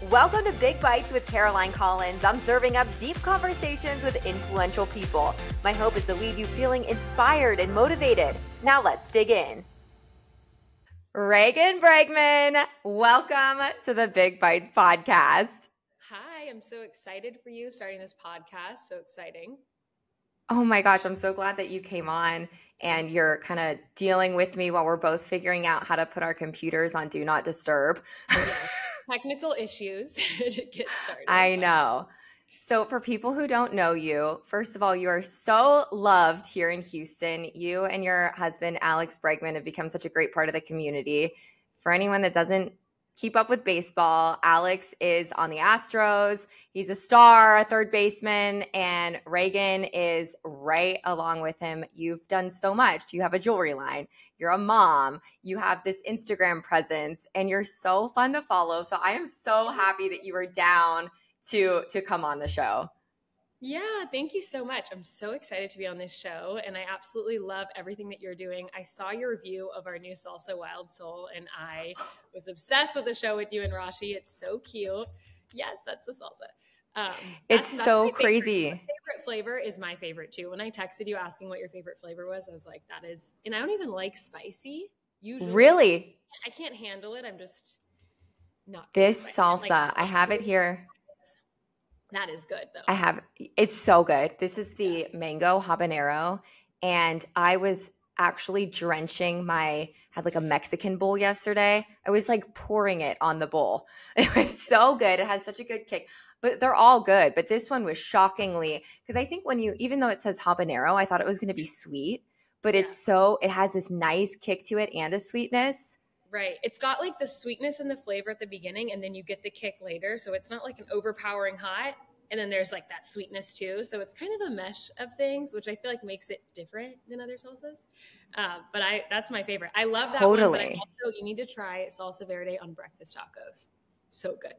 Welcome to Big Bites with Caroline Collins. I'm serving up deep conversations with influential people. My hope is to leave you feeling inspired and motivated. Now let's dig in. Reagan Bregman, welcome to the Big Bites podcast. Hi, I'm so excited for you starting this podcast. So exciting. Oh my gosh, I'm so glad that you came on and you're kind of dealing with me while we're both figuring out how to put our computers on Do Not Disturb. Yes. Technical issues to get started. I know. So for people who don't know you, first of all, you are so loved here in Houston. You and your husband, Alex Bregman, have become such a great part of the community. For anyone that doesn't keep up with baseball, Alex is on the Astros. He's a star, a third baseman, and Reagan is right along with him. You've done so much. You have a jewelry line. You're a mom. You have this Instagram presence, and you're so fun to follow. So I am so happy that you were down to come on the show. Yeah, thank you so much. I'm so excited to be on this show, and I absolutely love everything that you're doing. I saw your review of our new salsa, Wild Sol, and I was obsessed with the show with you and Rashi. It's so cute. Yes, that's the salsa. It's so crazy. My favorite flavor is my favorite too. When I texted you asking what your favorite flavor was, I was like, that is, and I don't even like spicy usually. Really? I can't handle it. I'm just not. This salsa, I have it here. That is good though. It's so good. This is the mango habanero, and I was actually drenching had like a Mexican bowl yesterday. I was like pouring it on the bowl. It was so good. It has such a good kick, but they're all good. But this one was shockingly, because I think even though it says habanero, I thought it was going to be sweet, but it has this nice kick to it and a sweetness. Right. It's got like the sweetness and the flavor at the beginning, and then you get the kick later. So it's not like an overpowering hot. And then there's like that sweetness too. So it's kind of a mesh of things, which I feel like makes it different than other salsas. But that's my favorite. I love that one. But you need to try salsa verde on breakfast tacos. So good.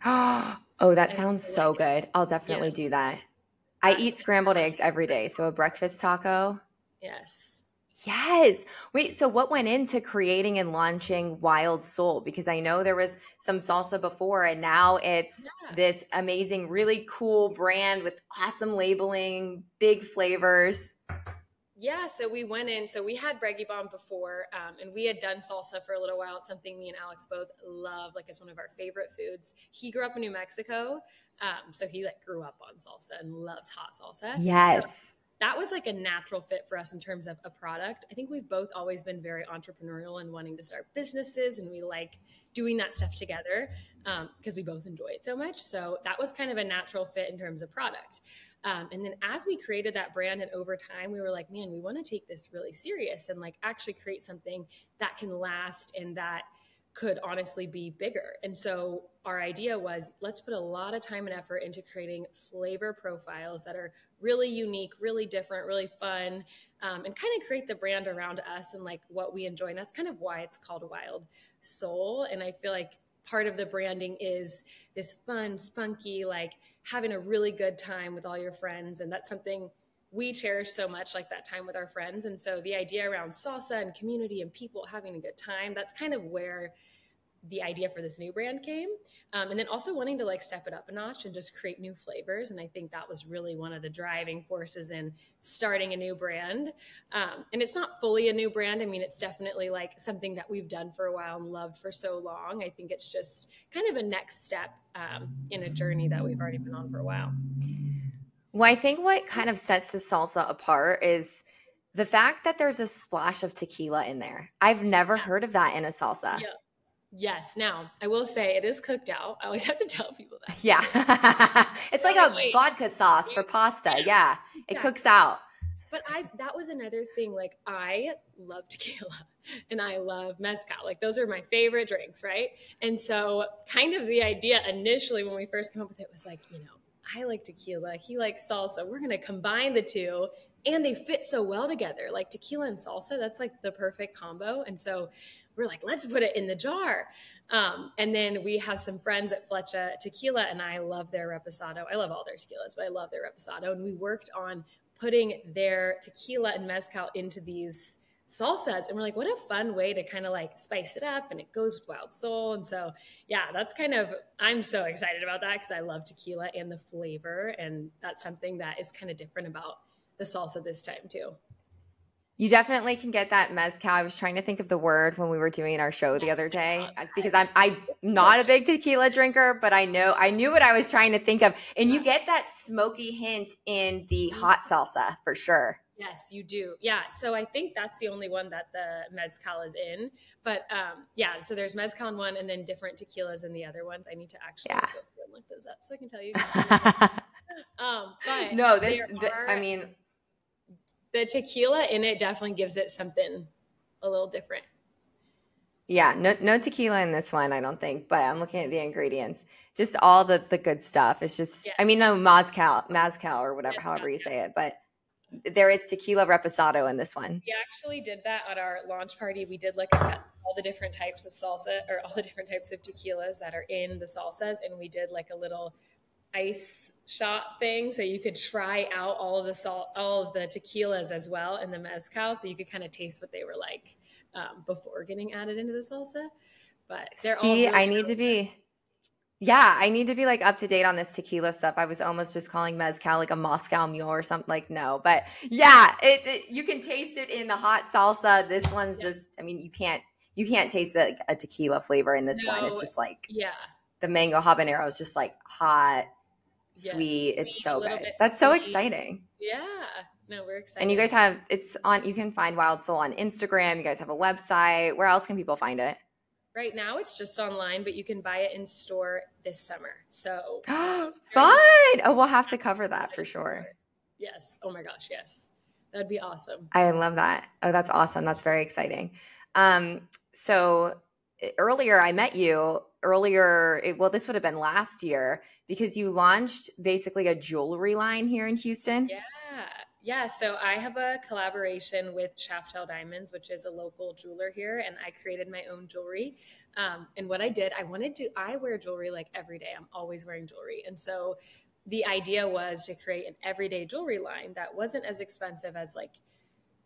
Oh, that sounds so good. I'll definitely do that. I eat scrambled eggs every day. So a breakfast taco. Yes. Yes. Wait, so what went into creating and launching Wild Sol? Because I know there was some salsa before, and now it's this amazing, really cool brand with awesome labeling, big flavors. Yeah, so we went in. So we had Breggy Bomb before, and we had done salsa for a little while. It's something me and Alex both love. Like, it's one of our favorite foods. He grew up in New Mexico, so he like grew up on salsa and loves hot salsa. Yes. So that was like a natural fit for us in terms of a product. I think we've both always been very entrepreneurial and wanting to start businesses, and we like doing that stuff together because we both enjoy it so much. So that was kind of a natural fit in terms of product. And then as we created that brand and over time, we were like, man, we want to take this really serious and like actually create something that can last and that could honestly be bigger. And so our idea was, let's put a lot of time and effort into creating flavor profiles that are really unique, really different, really fun, and kind of create the brand around us and like what we enjoy. And that's kind of why it's called Wild Sol. And I feel like part of the branding is this fun, spunky, like having a really good time with all your friends. And that's something we cherish so much, like that time with our friends. And so the idea around salsa and community and people having a good time, that's kind of where the idea for this new brand came. And then also wanting to like step it up a notch and just create new flavors. And I think that was really one of the driving forces in starting a new brand. And it's not fully a new brand. I mean, it's definitely like something that we've done for a while and loved for so long. I think it's just kind of a next step in a journey that we've already been on for a while. Well, I think what kind of sets the salsa apart is the fact that there's a splash of tequila in there. I've never heard of that in a salsa. Yeah. Yes. Now, I will say it is cooked out. I always have to tell people that. Yeah. It's like a vodka sauce for pasta. Yeah. It cooks out. But that was another thing. Like, I love tequila and I love mezcal. Like, those are my favorite drinks, right? And so kind of the idea initially when we first came up with it was like, I like tequila. He likes salsa. We're going to combine the two. And they fit so well together. Like tequila and salsa, that's like the perfect combo. And so we're like, let's put it in the jar. And then we have some friends at Flecha Tequila, and I love their reposado. I love all their tequilas, but I love their reposado. And we worked on putting their tequila and mezcal into these salsas. And we're like, what a fun way to kind of like spice it up, and it goes with Wild Sol. And so, yeah, that's kind of, I'm so excited about that because I love tequila and the flavor. And that's something that is kind of different about the salsa this time too. You definitely can get that mezcal. I was trying to think of the word when we were doing our show the other day because I'm not a big tequila drinker, but I knew what I was trying to think of. And you get that smoky hint in the hot salsa for sure. Yes, you do. Yeah. So I think that's the only one that the mezcal is in. But yeah, so there's mezcal in one and then different tequilas in the other ones. I need to actually go through and look those up so I can tell you. But no, the tequila in it definitely gives it something a little different. Yeah, no tequila in this one, I don't think, but I'm looking at the ingredients. Just all the good stuff. It's just, I mean, no, mezcal or whatever, however you say it, but there is tequila reposado in this one. We actually did that at our launch party. We did like all the different types of salsa or all the different types of tequilas that are in the salsas. And we did like a little ice shot thing. So you could try out all of the tequilas as well in the mezcal. So you could kind of taste what they were like before getting added into the salsa. But they're all really I need to be like up to date on this tequila stuff. I was almost just calling mezcal like a Moscow Mule or something. Like, no, but yeah, you can taste it in the hot salsa. This one's just, I mean, you can't taste a tequila flavor in this one. It's just like, the mango habanero is just like hot, sweet. It's so good. That's so exciting. Yeah. No, we're excited. And you guys you can find Wild Sol on Instagram. You guys have a website. Where else can people find it? Right now it's just online, but you can buy it in store this summer. So fun. Oh, we'll have to cover that for sure. Yes. Oh my gosh. Yes. That'd be awesome. I love that. Oh, that's awesome. That's very exciting. So earlier I met you this would have been last year because you launched basically a jewelry line here in Houston. Yeah. So I have a collaboration with Shaftel Diamonds, which is a local jeweler here. And I created my own jewelry. And what I did, I wear jewelry like every day. I'm always wearing jewelry. And so the idea was to create an everyday jewelry line that wasn't as expensive as like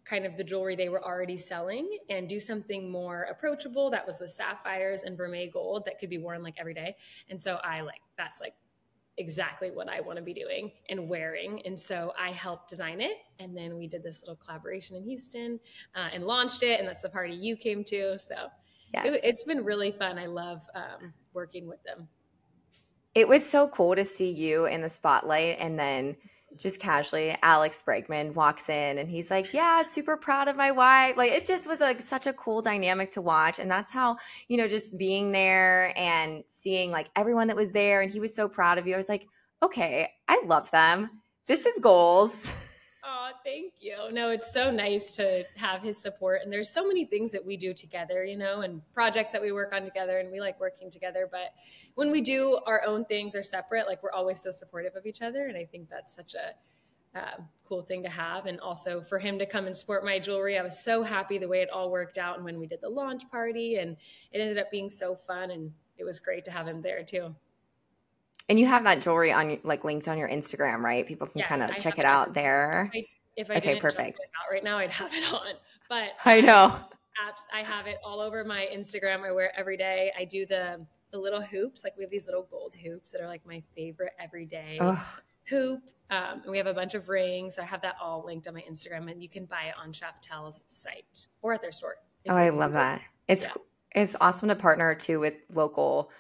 kind of the jewelry they were already selling, and do something more approachable that was with sapphires and vermeil gold that could be worn like every day. And so that's like exactly what I want to be doing and wearing. And so I helped design it. And then we did this little collaboration in Houston and launched it. And that's the party you came to. So it's been really fun. I love working with them. It was so cool to see you in the spotlight, and then just casually Alex Bregman walks in and he's like, yeah, super proud of my wife. Like, it just was like such a cool dynamic to watch. And that's how, just being there and seeing like everyone that was there, and he was so proud of you. I was like, okay, I love them. This is goals. Oh, thank you. No, it's so nice to have his support. And there's so many things that we do together, and projects that we work on together, and we like working together. But when we do our own things or separate, like, we're always so supportive of each other. And I think that's such a cool thing to have. And also for him to come and sport my jewelry, I was so happy the way it all worked out. And when we did the launch party, and it ended up being so fun, and it was great to have him there too. And you have that jewelry on linked on your Instagram, right? People can kind of check it out there. If I didn't just put it out right now, I'd have it on. But I know I have it all over my Instagram. I wear it every day. I do the little hoops. Like, we have these little gold hoops that are like my favorite everyday hoop. And we have a bunch of rings. I have that all linked on my Instagram, and you can buy it on Shaftel's site or at their store. Oh, I love that. It's awesome to partner too with local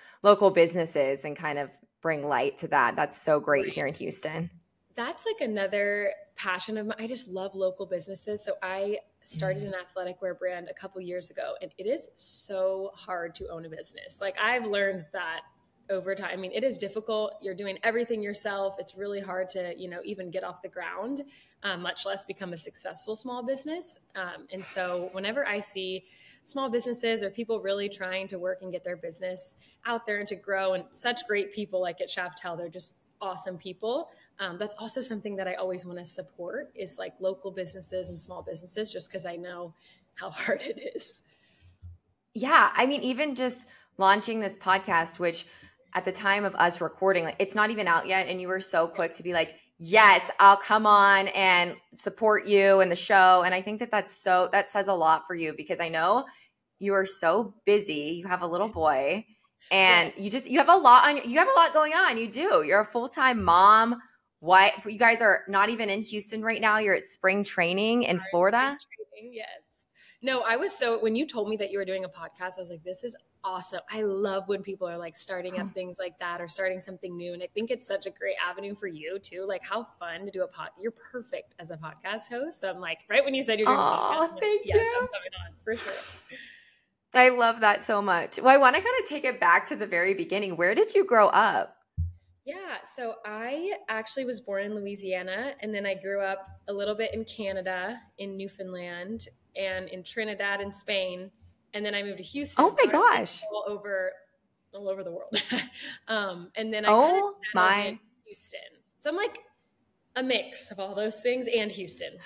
businesses and kind of bring light to that. That's so great here in Houston. That's like another passion of mine. I just love local businesses. So I started an athletic wear brand a couple years ago, and it is so hard to own a business. Like, I've learned that over time. I mean, it is difficult. You're doing everything yourself. It's really hard to, even get off the ground, much less become a successful small business. And so whenever I see small businesses or people really trying to work and get their business out there and to grow, and such great people like at Shaftel, they're just awesome people. That's also something that I always want to support, is like local businesses and small businesses, just because I know how hard it is. Yeah. I mean, even just launching this podcast, which at the time of us recording, like, it's not even out yet. And you were so quick to be like, yes, I'll come on and support you in the show. And I think that says a lot for you, because I know you are so busy. You have a little boy, and you have a lot going on. You do. You're a full-time mom. What, you guys are not even in Houston right now. You're at spring training in Florida. Yes. No, when you told me that you were doing a podcast, I was like, this is awesome. I love when people are like starting up things like that or starting something new. And I think it's such a great avenue for you too. Like, how fun to do a you're perfect as a podcast host. So I'm like, right when you said you're doing a podcast, I'm thank yes, you. I'm coming on for sure. I love that so much. Well, I want to kind of take it back to the very beginning. Where did you grow up? Yeah, so I actually was born in Louisiana, and then I grew up a little bit in Canada, in Newfoundland, and in Trinidad and Spain, and then I moved to Houston. Oh my gosh! All over the world. And then I kind of settled in Houston. So I'm like a mix of all those things and Houston.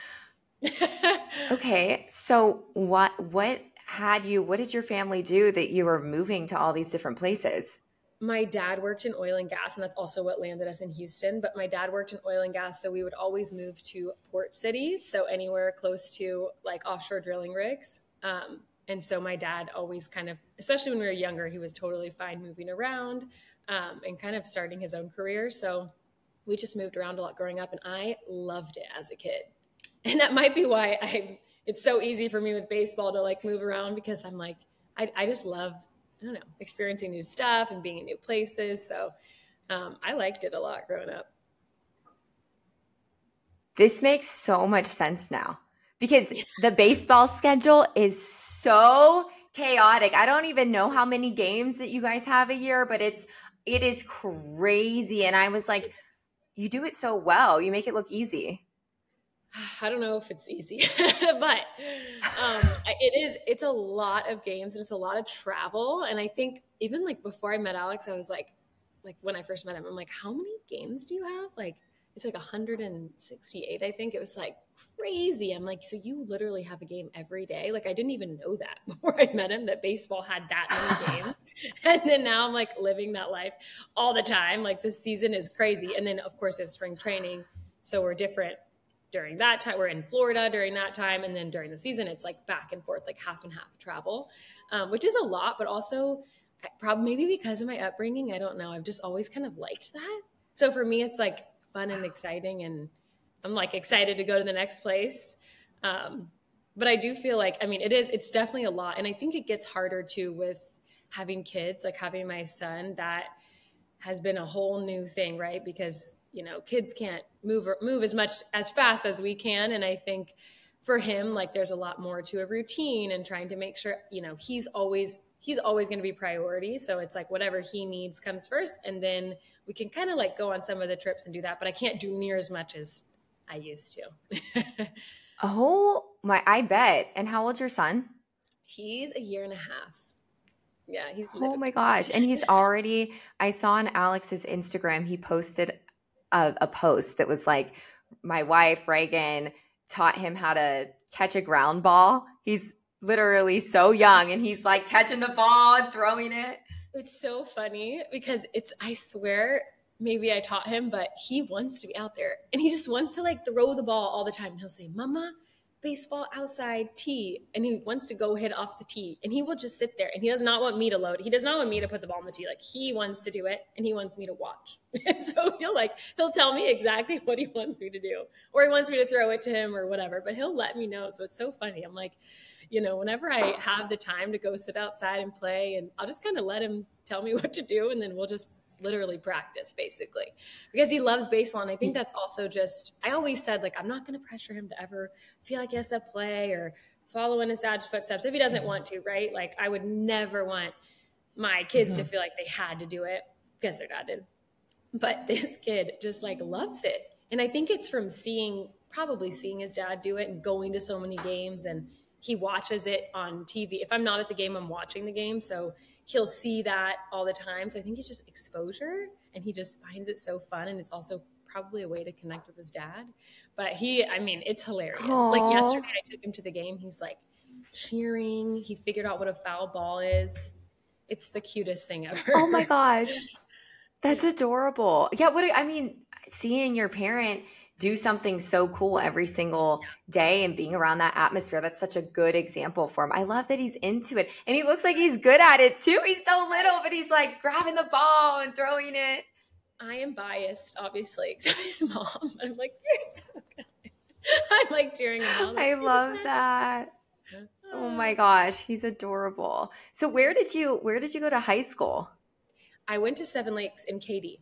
Okay, so what did your family do that you were moving to all these different places? My dad worked in oil and gas, and that's also what landed us in Houston. But my dad worked in oil and gas, so we would always move to port cities, so anywhere close to like offshore drilling rigs. And so my dad always kind of, especially when we were younger, he was totally fine moving around and kind of starting his own career. So we just moved around a lot growing up, and I loved it as a kid. And that might be why it's so easy for me with baseball to like move around, because I'm like, I just love, I don't know, experiencing new stuff and being in new places. So I liked it a lot growing up. This makes so much sense now, because the baseball schedule is so chaotic. I don't even know how many games that you guys have a year, but it is crazy. And I was like, you do it so well. You make it look easy. I don't know if it's easy, but it's a lot of games and it's a lot of travel. And I think even like before I met Alex, I was like when I first met him, I'm like, how many games do you have? Like, it's like 168. I think it was like crazy. I'm like, so you literally have a game every day? Like, I didn't even know that before I met him, that baseball had that many games. And then now I'm like living that life all the time. Like, this season is crazy. And then of course it's spring training. So we're different during that time. We're in Florida during that time. And then during the season, it's like back and forth, like half and half travel, which is a lot, but also probably maybe because of my upbringing, I don't know. I've just always kind of liked that. So for me, it's like fun and exciting, and I'm like excited to go to the next place. But I do feel like, I mean, it's definitely a lot. And I think it gets harder too with having kids, like having my son. That has been a whole new thing, right? Because, you know, kids can't move as fast as we can. And I think for him, like, there's a lot more to a routine and trying to make sure, you know, he's always going to be priority. So it's like whatever he needs comes first. And then we can kind of like go on some of the trips and do that, but I can't do near as much as I used to. Oh my, I bet. And how old's your son? He's a year and a half. Yeah, he's oh my gosh. And he's already, I saw on Alex's Instagram, he posted a post that was like, my wife, Reagan, taught him how to catch a ground ball. He's literally so young, and he's like catching the ball and throwing it. It's so funny because I swear, maybe I taught him, but he wants to be out there and he just wants to like throw the ball all the time. And he'll say, Mama, baseball outside tee. And he wants to go hit off the tee, and he will just sit there, and he does not want me to load. He does not want me to put the ball in the tee. Like, he wants to do it, and he wants me to watch. So he'll tell me exactly what he wants me to do, or he wants me to throw it to him or whatever, but he'll let me know. So it's so funny. I'm like, you know, whenever I have the time to go sit outside and play, and I'll just kind of let him tell me what to do, and then we'll just literally practice, basically, because he loves baseball. And I think that's also just, I always said, like, I'm not going to pressure him to ever feel like he has to play or follow in his dad's footsteps if he doesn't want to, right? Like, I would never want my kids to feel like they had to do it because their dad did. But this kid just like loves it. And I think it's from probably seeing his dad do it and going to so many games, and he watches it on TV. If I'm not at the game, I'm watching the game. So he'll see that all the time. So I think it's just exposure, and he just finds it so fun. And it's also probably a way to connect with his dad. But it's hilarious. Aww. Like, yesterday I took him to the game. He's like cheering. He figured out what a foul ball is. It's the cutest thing ever. Oh my gosh. That's adorable. Yeah. seeing your parent do something so cool every single day and being around that atmosphere, that's such a good example for him. I love that he's into it. And he looks like he's good at it too. He's so little, but he's like grabbing the ball and throwing it. I am biased, obviously, except his mom. I'm like, you're so good. I'm like cheering him on. I love that. Oh my gosh, he's adorable. So where did you go to high school? I went to Seven Lakes in Katy.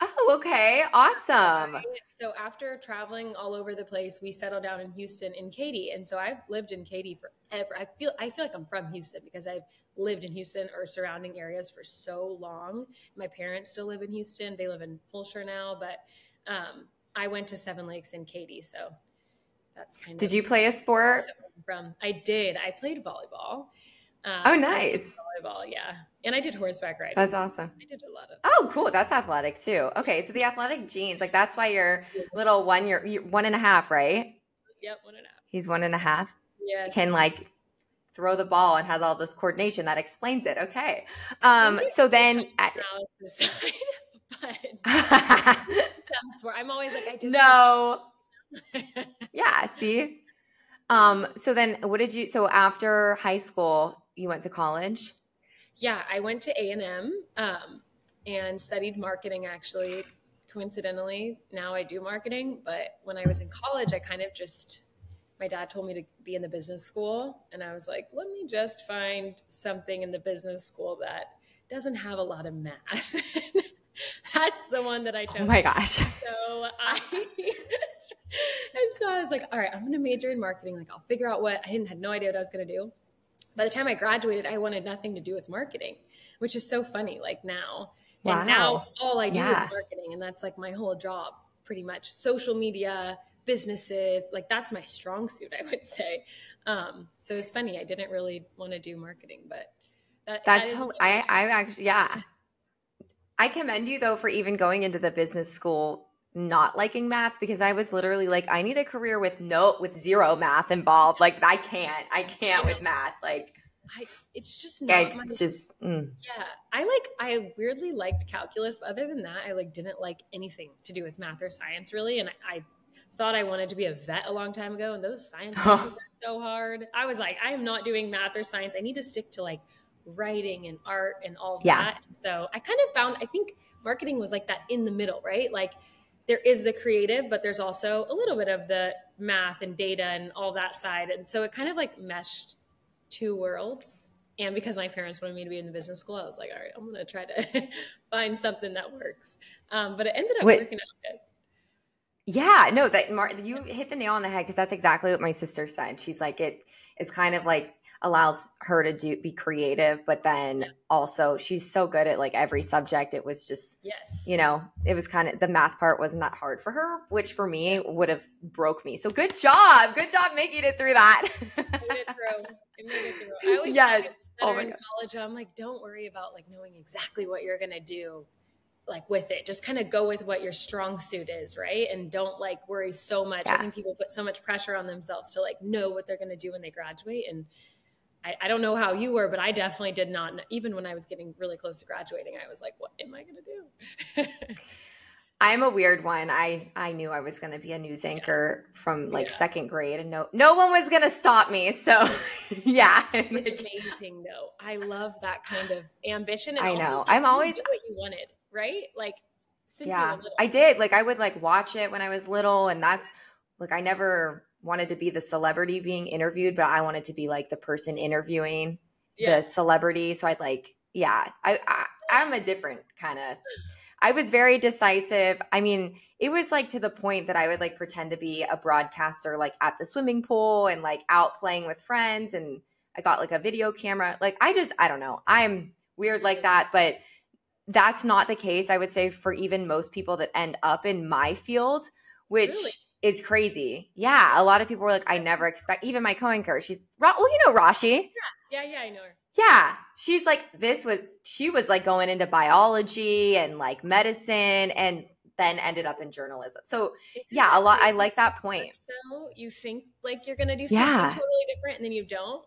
Oh, okay. Awesome. So after traveling all over the place, we settled down in Houston in Katy. And so I've lived in Katy forever. I feel like I'm from Houston because I've lived in Houston or surrounding areas for so long. My parents still live in Houston. They live in Fulshire now, but I went to Seven Lakes in Katy. So that's kind of. Did you play a sport? I did. I played volleyball. Oh, nice. Volleyball, yeah. And I did horseback riding. That's awesome. I did a lot of. Oh, cool. That's athletic too. Okay, so the athletic genes, like that's why you're little you're 1.5, right? Yep, 1.5. He's 1.5. Yes. He can like throw the ball and has all this coordination. That explains it. Okay. So then I'm always like, I did. No. Yeah. See. So then so after high school, you went to college? Yeah, I went to A&M and studied marketing, actually, coincidentally. Now I do marketing, but when I was in college, I kind of my dad told me to be in the business school, and I was like, let me just find something in the business school that doesn't have a lot of math. That's the one that I chose. Oh my gosh. So I was like, all right, I'm going to major in marketing. Like, I'll figure out had no idea what I was going to do. By the time I graduated, I wanted nothing to do with marketing, which is so funny. Like now, wow. And now all I do is marketing. And that's like my whole job, pretty much. Social media, businesses, like that's my strong suit, I would say. So it's funny. I didn't really want to do marketing, but I actually, yeah. I commend you though for even going into the business school not liking math, because I was literally like, I need a career with zero math involved. Like I can't with math. Like it's just not yeah. I weirdly liked calculus, but other than that, I didn't like anything to do with math or science really. And I thought I wanted to be a vet a long time ago, and those science classes are so hard. I was like, I am not doing math or science. I need to stick to writing and art and all that. So I kind of found, I think marketing was like that in the middle, right? Like there is the creative, but there's also a little bit of the math and data and all that side. And so it kind of meshed two worlds. And because my parents wanted me to be in the business school, I was like, all right, I'm going to try to find something that works. But it ended up working out good. Yeah, no, you hit the nail on the head, because that's exactly what my sister said. She's like, it is kind of allows her to be creative, but then also she's so good at every subject. It was just, it was kind of, the math part wasn't that hard for her, which for me would have broke me. So good job making it through that. It made it through. I always in college, I'm like, don't worry about knowing exactly what you're going to do with it. Just kind of go with what your strong suit is, right? And don't worry so much. I think people put so much pressure on themselves to know what they're going to do when they graduate. And I don't know how you were, but I definitely did not. Even when I was getting really close to graduating, I was like, what am I going to do? I'm a weird one. I knew I was going to be a news anchor from second grade, and no one was going to stop me. So yeah. It's amazing though. I love that kind of ambition. And I know. Also, I'm always what you wanted, right? Since you were little. I did. I would watch it when I was little, and that's I never wanted to be the celebrity being interviewed, but I wanted to be the person interviewing the celebrity. So I'm a different kind of, I was very decisive. I mean, it was to the point that I would pretend to be a broadcaster, at the swimming pool and out playing with friends. And I got a video camera. I don't know. I'm weird like that, but that's not the case, I would say, for even most people that end up in my field, which is crazy. Yeah. A lot of people were I never expect, even my coworker, Rashi. Yeah, I know her. Yeah. She's she was going into biology and medicine, and then ended up in journalism. So a lot. I like that point. So you think you're going to do something totally different, and then you don't.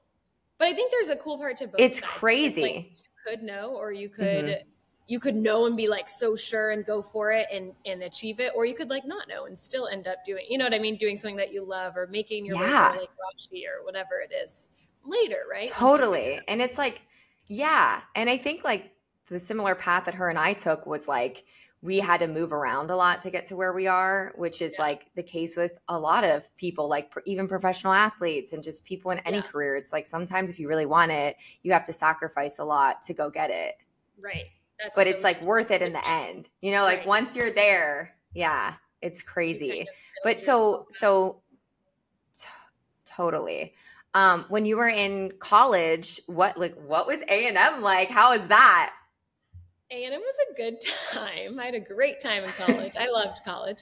But I think there's a cool part to both. It's sides. crazy. You could know, or you could you could know and be like so sure and go for it and achieve it, or you could like not know and still end up doing, you know what I mean, doing something that you love, or making your way to like Rashi or whatever it is later, right? Totally. And it's like, yeah. And I think like the similar path that her and I took was like, we had to move around a lot to get to where we are, which is like the case with a lot of people, like even professional athletes and just people in any career. It's like sometimes if you really want it, you have to sacrifice a lot to go get it. Right. But it's like worth it in the end, you know, like once you're there, it's crazy. But totally. When you were in college, what was A&M like? How was that? A&M was a good time. I had a great time in college. I loved college.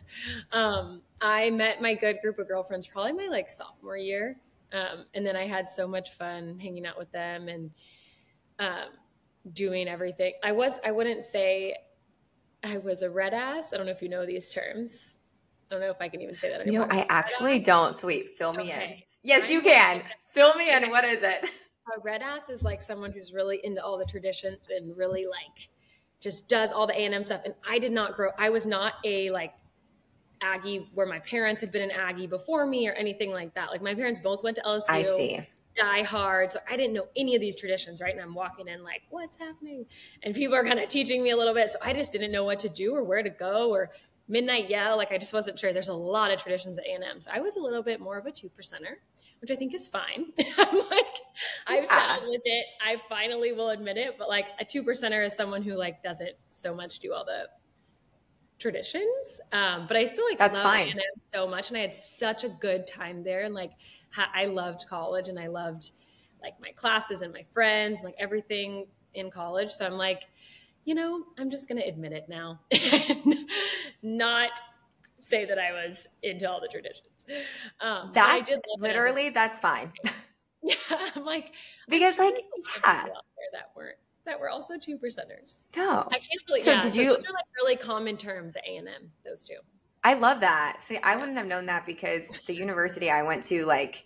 I met my good group of girlfriends probably my like sophomore year. And then I had so much fun hanging out with them and doing everything. I wouldn't say I was a red ass. I don't know if you know these terms. I don't know if I can even say that anymore. I actually don't. So wait, fill me in. Yes, you can. Fill me in. What is it? A red ass is like someone who's really into all the traditions and really like just does all the A&M stuff. And I was not a like Aggie where my parents had been an Aggie before me or anything like that. Like my parents both went to LSU. I see. Die hard. So I didn't know any of these traditions, right? And I'm walking in like, what's happening? And people are kind of teaching me a little bit. So I just didn't know what to do or where to go or midnight yell. Like I just wasn't sure. There's a lot of traditions at A&M. So I was a little bit more of a 2%er, which I think is fine. I'm like, I've settled with it. I finally will admit it. But like a 2%er is someone who like doesn't so much do all the traditions. But I still like love A&M so much. And I had such a good time there. And like, I loved college and I loved like my classes and my friends, and like everything in college. So I'm like, you know, I'm just going to admit it now and not say that I was into all the traditions. I did literally, that's fine. Yeah. I'm like, because like, that were also 2%ers. No. I can't believe. So those are like really common terms at A&M, those two. I love that. See, I wouldn't have known that because the university I went to, like,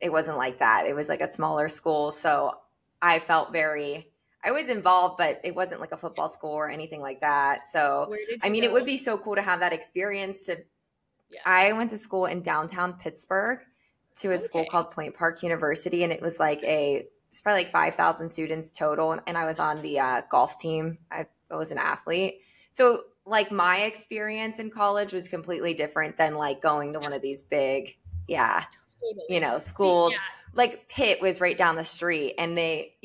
it wasn't like that. It was like a smaller school. So I felt I was involved, but it wasn't like a football school or anything like that. So, I mean, it would be so cool to have that experience. I went to school in downtown Pittsburgh to a school called Point Park University. And it was like it's probably like 5,000 students total. And I was on the golf team. I was an athlete. So like my experience in college was completely different than like going to one of these big, you know, schools. Like Pitt was right down the street and they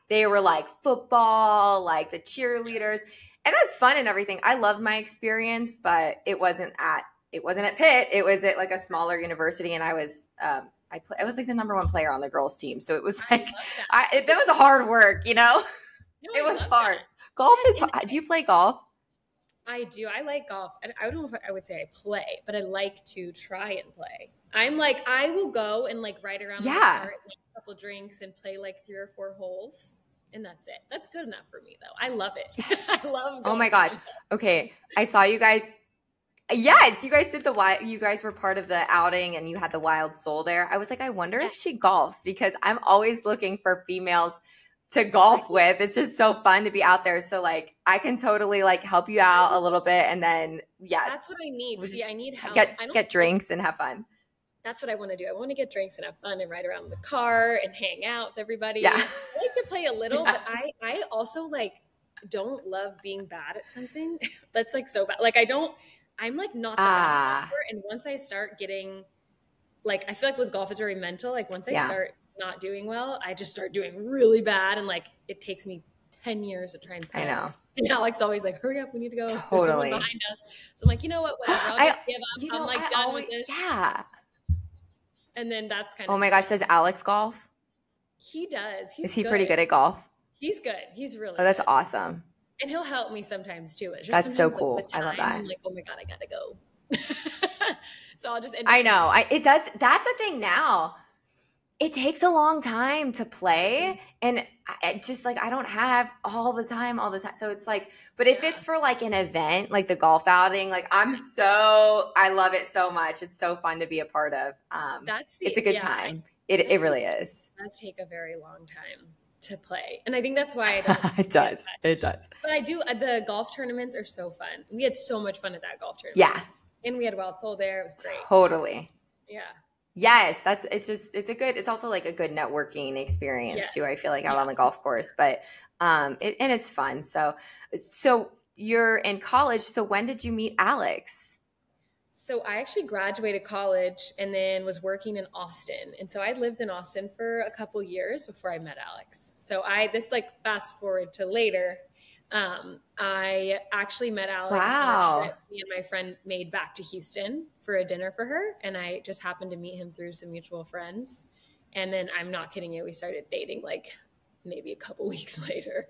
were like football, like the cheerleaders, and that's fun and everything. I loved my experience, but it wasn't at Pitt. It was at like a smaller university. And I was, I was like the number one player on the girls team. So it was like, that was a hard work, you know, it was hard. Golf is hard. Do you play golf? I do. I like golf. And I don't know if I would say I play, but I like to try and play. I'm like, I will go and like ride around my car and like a couple drinks and play like 3 or 4 holes. And that's it. That's good enough for me though. I love it. Yes. I love golf. Oh my gosh. Okay. I saw you guys. Yes. You guys did you guys were part of the outing and you had the Wild Sol there. I was like, I wonder if she golfs because I'm always looking for females to golf with. It's just so fun to be out there. So like I can totally like help you out a little bit and then that's what I need. See, I need help. Get drinks and have fun. That's what I want to do. I want to get drinks and have fun and ride around in the car and hang out with everybody. Yeah. I like to play a little, but I also like don't love being bad at something. That's like so bad. Like I'm like not the best golfer. And once I start getting like, I feel like with golf it's very mental. Like once I start not doing well, I just start doing really bad. And like, it takes me 10 years to try and play. I know. And Alex always like, hurry up, we need to go. Totally. There's someone behind us. So I'm like, you know what, whatever. I'll just give up. I'm like done with this. Yeah. And then that's kind of. Oh my gosh, does Alex golf? He does. Is he pretty good at golf? He's good. He's really that's good. Awesome. And he'll help me sometimes too. It's just that's so cool. Like, I love that. I'm like, oh my God, I gotta go. So I'll just. I know. It does. That's the thing now. It takes a long time to play, and I just like I don't have all the time. So it's like, but if it's for like an event, like the golf outing, like I love it so much. It's so fun to be a part of. It's a good time. It really is. It does take a very long time to play. And I think that's why I don't. It does. It does. But I do. The golf tournaments are so fun. We had so much fun at that golf tournament. Yeah. And we had Wild Sol there. It was great. Totally. Yeah. Yes. It's also like a good networking experience too. I feel like out on the golf course, but, and it's fun. So you're in college. So when did you meet Alex? So I actually graduated college and then was working in Austin. And so I lived in Austin for a couple years before I met Alex. So this fast forward to later. I actually met Alex on a trip me and my friend made back to Houston for a dinner for her. And I just happened to meet him through some mutual friends. And then I'm not kidding you, we started dating like maybe a couple weeks later.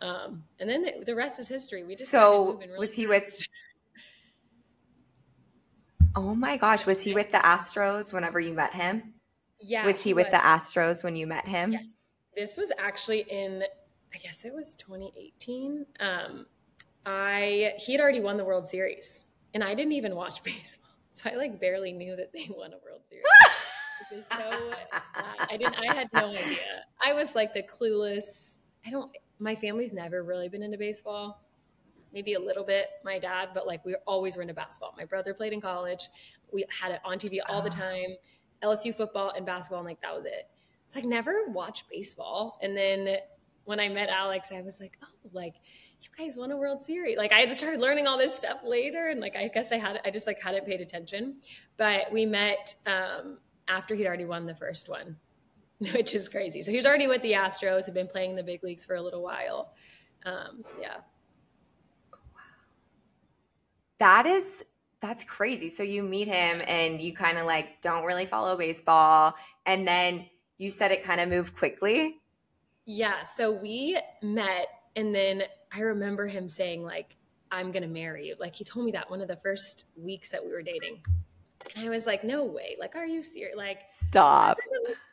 And then the rest is history. We just started moving really was he fast. with Oh my gosh. Was he with the Astros whenever you met him? Yeah. Was he with the Astros when you met him? Yes. This was actually I guess it was 2018. He had already won the World Series and I didn't even watch baseball. So I barely knew that they won a World Series. I had no idea. I was the clueless. My family's never really been into baseball. Maybe a little bit, my dad, but we always were into basketball. My brother played in college. We had it on TV all the time, LSU football and basketball, and that was it. It's never watched baseball. And then when I met Alex, I was you guys won a World Series. I just started learning all this stuff later. And I guess I just hadn't paid attention. But we met after he'd already won the first one, which is crazy. So he was already with the Astros, had been playing in the big leagues for a little while. Yeah. That's crazy. So you meet him and you kind of don't really follow baseball. And then you said it kind of moved quickly. Yeah. So we met and then I remember him saying I'm going to marry you. He told me that one of the first weeks that we were dating. And I was like, no way. Are you serious? Stop.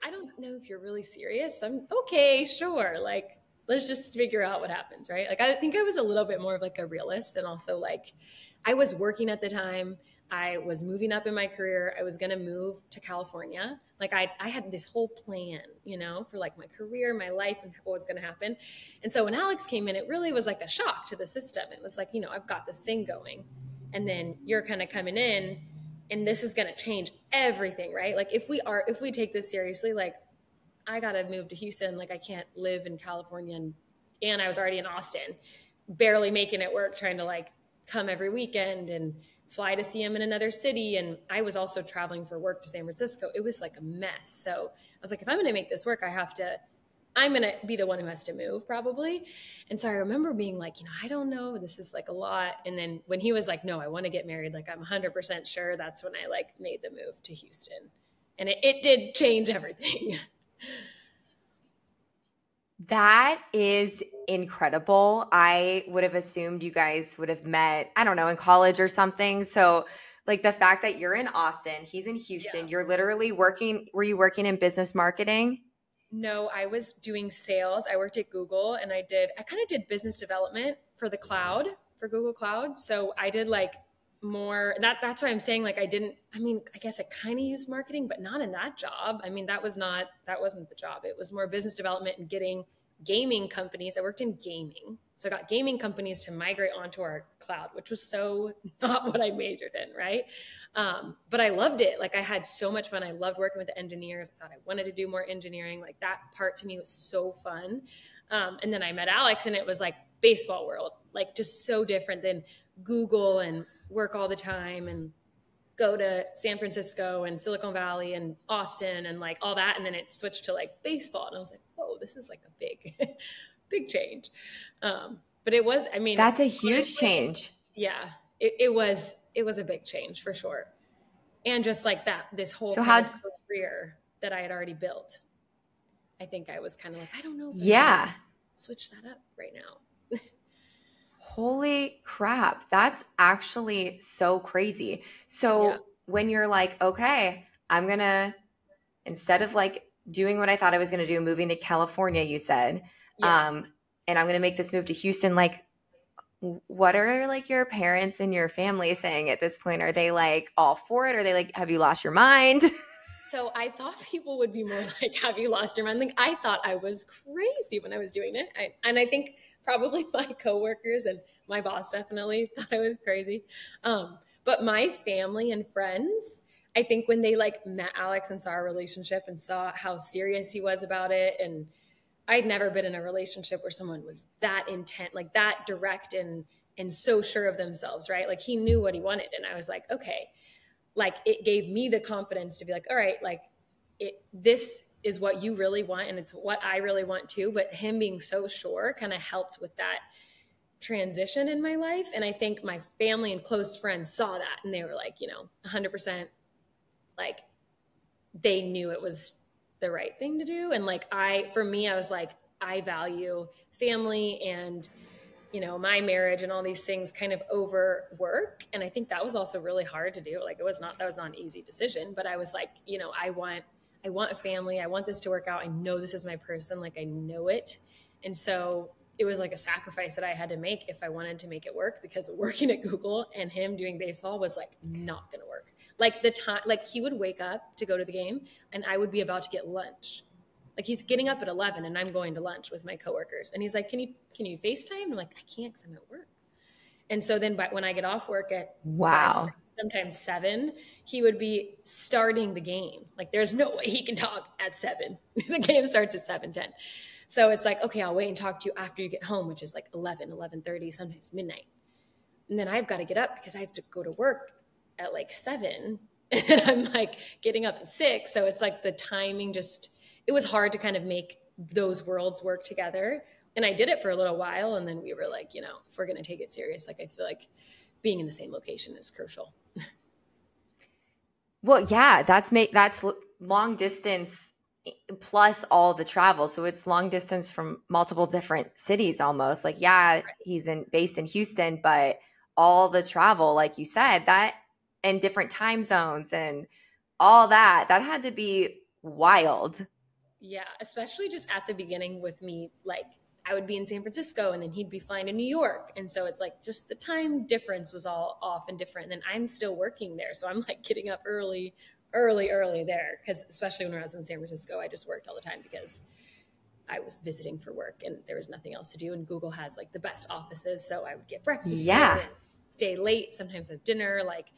I don't know if you're really serious. I'm okay, sure. Let's just figure out what happens. Right. I think I was a little bit more of a realist and also I was working at the time. I was moving up in my career. I was going to move to California. I had this whole plan, for my career, my life, and what was going to happen. And so when Alex came in, it really was a shock to the system. It was I've got this thing going. And then you're kind of coming in and this is going to change everything, right? If we take this seriously, I got to move to Houston. I can't live in California. And I was already in Austin, barely making it work, trying to come every weekend and fly to see him in another city. And I was also traveling for work to San Francisco. It was a mess. So I was if I'm going to make this work, I'm going to be the one who has to move probably. And so I remember being I don't know, this is a lot. And then when he was no, I want to get married, I'm 100% sure, that's when I made the move to Houston. And it did change everything. That is incredible. I would have assumed you guys would have met, I don't know, in college or something. So the fact that you're in Austin, he's in Houston, you're literally working. Were you working in business marketing? No, I was doing sales. I worked at Google and I kind of did business development for the cloud, for Google Cloud. So I did more, that's why I'm saying I guess I kind of used marketing, but not in that job. That wasn't the job. It was more business development and getting gaming companies. I worked in gaming. So I got gaming companies to migrate onto our cloud, which was so not what I majored in. Right. But I loved it. I had so much fun. I loved working with the engineers. I thought I wanted to do more engineering. That part to me was so fun. And then I met Alex and it was baseball world, just so different than Google and work all the time and go to San Francisco and Silicon Valley and Austin and all that. And then it switched to baseball. And I was whoa, this is a big, big change. But it was, that's a huge change. Yeah, it was a big change for sure. And just this whole career that I had already built. I think I was kind of I don't know if I can switch that up right now. Holy crap. That's actually so crazy. So when you're okay, I'm going to, instead of doing what I thought I was going to do, moving to California, you said, and I'm going to make this move to Houston, what are your parents and your family saying at this point? Are they all for it? Are they have you lost your mind? So I thought people would be more like, have you lost your mind? Like, I thought I was crazy when I was doing it. And I think probably my coworkers and my boss definitely thought I was crazy. But my family and friends, I think when they like met Alex and saw our relationship and saw how serious he was about it, and I'd never been in a relationship where someone was that intent, like that direct and so sure of themselves, right? Like he knew what he wanted. And I was like, okay, like it gave me the confidence to be like, all right, like this is what you really want. And it's what I really want too. But him being so sure kind of helped with that transition in my life. And I think my family and close friends saw that and they were like, 100% like they knew it was the right thing to do. And like, for me, I was like, I value family and, my marriage and all these things kind of over work. And I think that was also really hard to do. Like that was not an easy decision, but I was like, I want a family. I want this to work out. I know this is my person. Like I know it. And so it was like a sacrifice that I had to make if I wanted to make it work, because working at Google and him doing baseball was like not going to work. Like the time, like he would wake up to go to the game and I would be about to get lunch. Like he's getting up at 11 and I'm going to lunch with my coworkers. And he's like, can you FaceTime? I'm like, I can't because I'm at work. And so then when I get off work at 5, 6, sometimes 7, he would be starting the game. Like there's no way he can talk at 7. The game starts at 7:10. So it's like, okay, I'll wait and talk to you after you get home, which is like 11:30, sometimes midnight. And then I've got to get up because I have to go to work at like 7. And I'm like getting up at 6. So it's like the timing it was hard to kind of make those worlds work together. And I did it for a little while. And then we were like, if we're going to take it serious, like I feel like being in the same location is crucial. Well, yeah, that's long distance plus all the travel. So it's long distance from multiple different cities almost. Like, yeah, he's based in Houston, but all the travel, like you said, that and different time zones and all that had to be wild. Yeah, especially just at the beginning with me, like I would be in San Francisco and then he'd be flying to New York. And so it's like just the time difference was all off and different. And then I'm still working there. So I'm like getting up early there. Because especially when I was in San Francisco, I just worked all the time because I was visiting for work and there was nothing else to do. And Google has like the best offices. So I would get breakfast there and stay late, sometimes have dinner. Like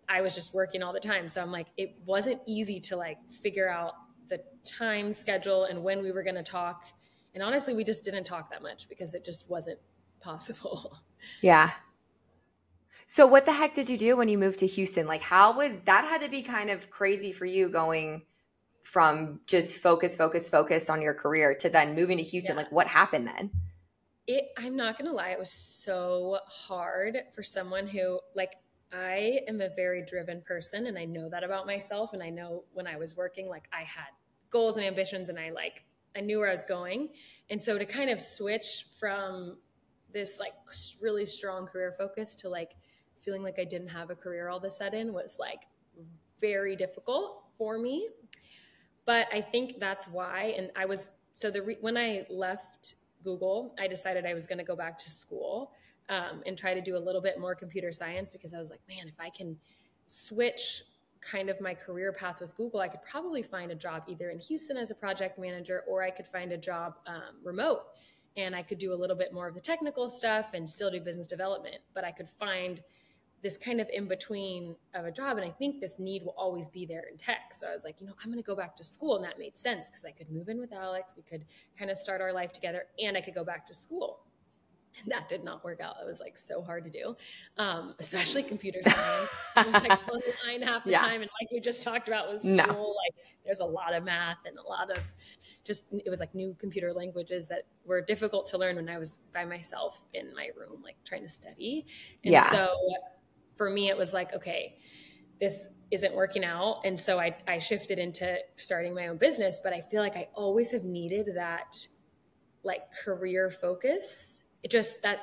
I was just working all the time. So I'm like, it wasn't easy to like figure out the time schedule and when we were going to talk. And honestly, we just didn't talk that much because it just wasn't possible. Yeah. So what the heck did you do when you moved to Houston? Like how was that? Had to be kind of crazy for you going from just focus on your career to then moving to Houston. Yeah. Like what happened then? I'm not going to lie. It was so hard for someone who like, I am a very driven person and I know that about myself. And I know when I was working, like I had goals and ambitions and I knew where I was going. And so to kind of switch from this like really strong career focus to like feeling like I didn't have a career all of a sudden was like very difficult for me. But I think that's why. And when I left Google, I decided I was going to go back to school. And try to do a little bit more computer science because I was like, man, if I can switch kind of my career path with Google, I could probably find a job either in Houston as a project manager, or I could find a job remote and I could do a little bit more of the technical stuff and still do business development, but I could find this kind of in between of a job. And I think this need will always be there in tech. So I was like, I'm going to go back to school. And that made sense because I could move in with Alex. We could kind of start our life together and I could go back to school. That did not work out. It was like so hard to do, especially computer science. It was like online half the time. And like we just talked about with school, like there's a lot of math and a lot of it was like new computer languages that were difficult to learn when I was by myself in my room, like trying to study. And so for me, it was like, okay, this isn't working out. And so I shifted into starting my own business, but I feel like I always have needed that like career focus.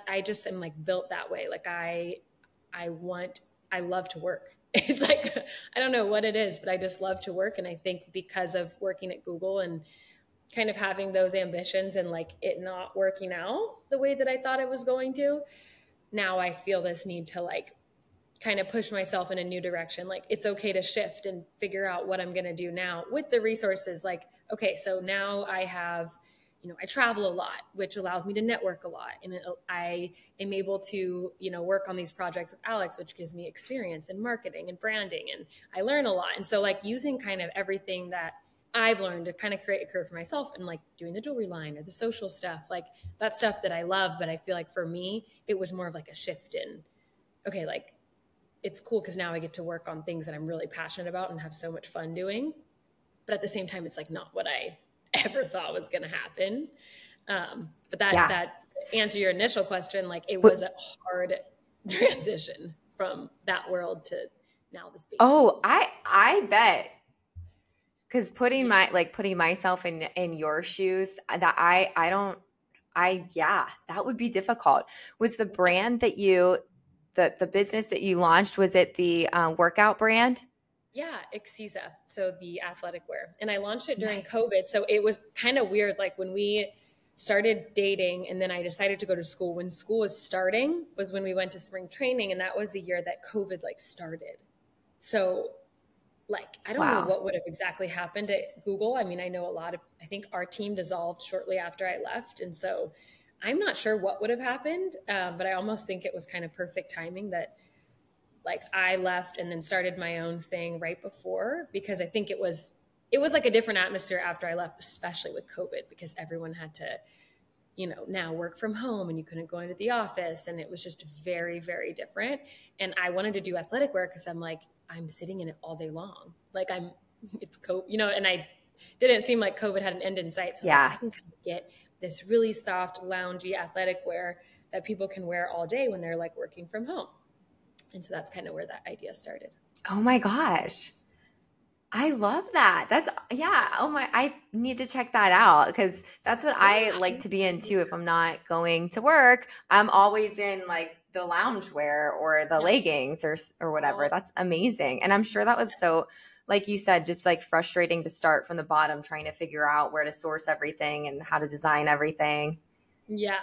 I just am like built that way. Like I love to work. It's like, I don't know what it is, but I just love to work. And I think because of working at Google and kind of having those ambitions and like it not working out the way that I thought it was going to, now I feel this need to like kind of push myself in a new direction. Like, it's okay to shift and figure out what I'm going to do now with the resources. Like, okay, so now I have, I travel a lot, which allows me to network a lot. And I am able to, work on these projects with Alex, which gives me experience in marketing and branding. And I learn a lot. And so like using kind of everything that I've learned to kind of create a career for myself, and like doing the jewelry line or the social stuff, like that stuff that I love. But I feel like for me, it was more of like a shift in, okay, like, it's cool because now I get to work on things that I'm really passionate about and have so much fun doing. But at the same time, it's like not what I ever thought was going to happen. But that answer your initial question, like it was a hard transition from that world to now the space. Oh, I bet. Because putting myself in your shoes, that that would be difficult. Was the brand that the business that you launched, was it the workout brand? Yeah, Exisa. So the athletic wear. And I launched it during COVID. So it was kind of weird. Like when we started dating and then I decided to go to school, when school was starting was when we went to spring training. And that was the year that COVID like started. So like, I don't know what would have exactly happened at Google. I mean, I think our team dissolved shortly after I left. And so I'm not sure what would have happened. But I almost think it was kind of perfect timing that like I left and then started my own thing right before, because I think it was like a different atmosphere after I left, especially with COVID, because everyone had to, now work from home and you couldn't go into the office, and it was just very, very different. And I wanted to do athletic wear because I'm like, I'm sitting in it all day long. Like it's COVID, and I didn't seem like COVID had an end in sight. So I was like, I can kind of get this really soft, loungy athletic wear that people can wear all day when they're like working from home. And so that's kind of where that idea started. Oh my gosh. I love that. I need to check that out, because that's what I like to be into. If I'm not going to work, I'm always in like the loungewear or the leggings or whatever. That's amazing. And I'm sure that was so, like you said, just like frustrating to start from the bottom, trying to figure out where to source everything and how to design everything. Yeah.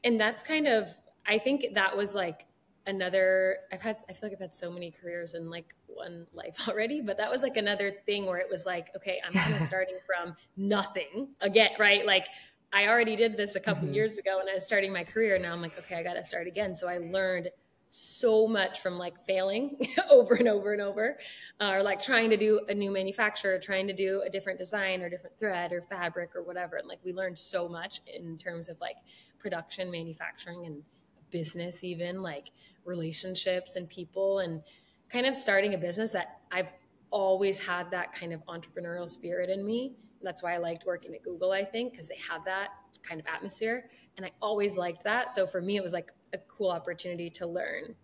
And that's kind of, I think that was like I feel like I've had so many careers in like one life already, but that was like another thing where it was like, okay, I'm kind of starting from nothing again, right? Like I already did this a couple years ago and I was starting my career. Now I'm like, okay, I got to start again. So I learned so much from like failing over and over and over, or like trying to do a new manufacturer, trying to do a different design or different thread or fabric or whatever. And like, we learned so much in terms of like production, manufacturing, and business, even like relationships and people, and kind of starting a business that I've always had that kind of entrepreneurial spirit in me. That's why I liked working at Google, I think, because they had that kind of atmosphere. And I always liked that. So for me, it was like a cool opportunity to learn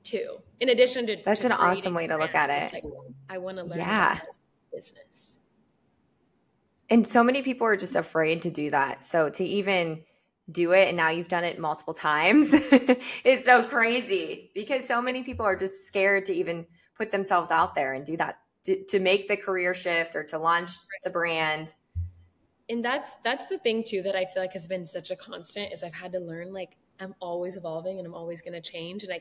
too. In addition to That's an awesome way to look at it. Like, I want to learn about business. And so many people are just afraid to do that. So to even do it, and now you've done it multiple times, it's so crazy, because so many people are just scared to even put themselves out there and do that, to make the career shift or to launch the brand. And that's the thing too that I feel like has been such a constant, is I've had to learn, like, I'm always evolving and I'm always going to change, and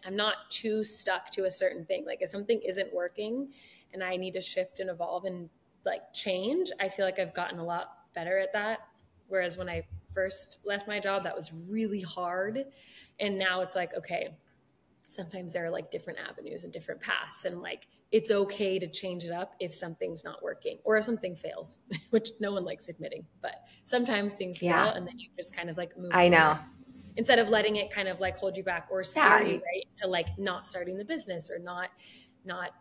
I'm not too stuck to a certain thing. Like if something isn't working and I need to shift and evolve and like change, I feel like I've gotten a lot better at that. Whereas when I first left my job, that was really hard. And now it's like, okay, sometimes there are like different avenues and different paths, and like, it's okay to change it up if something's not working or if something fails, which no one likes admitting, but sometimes things fail, and then you just kind of like move on, instead of letting it kind of like hold you back or scare you, right? To like not starting the business, or not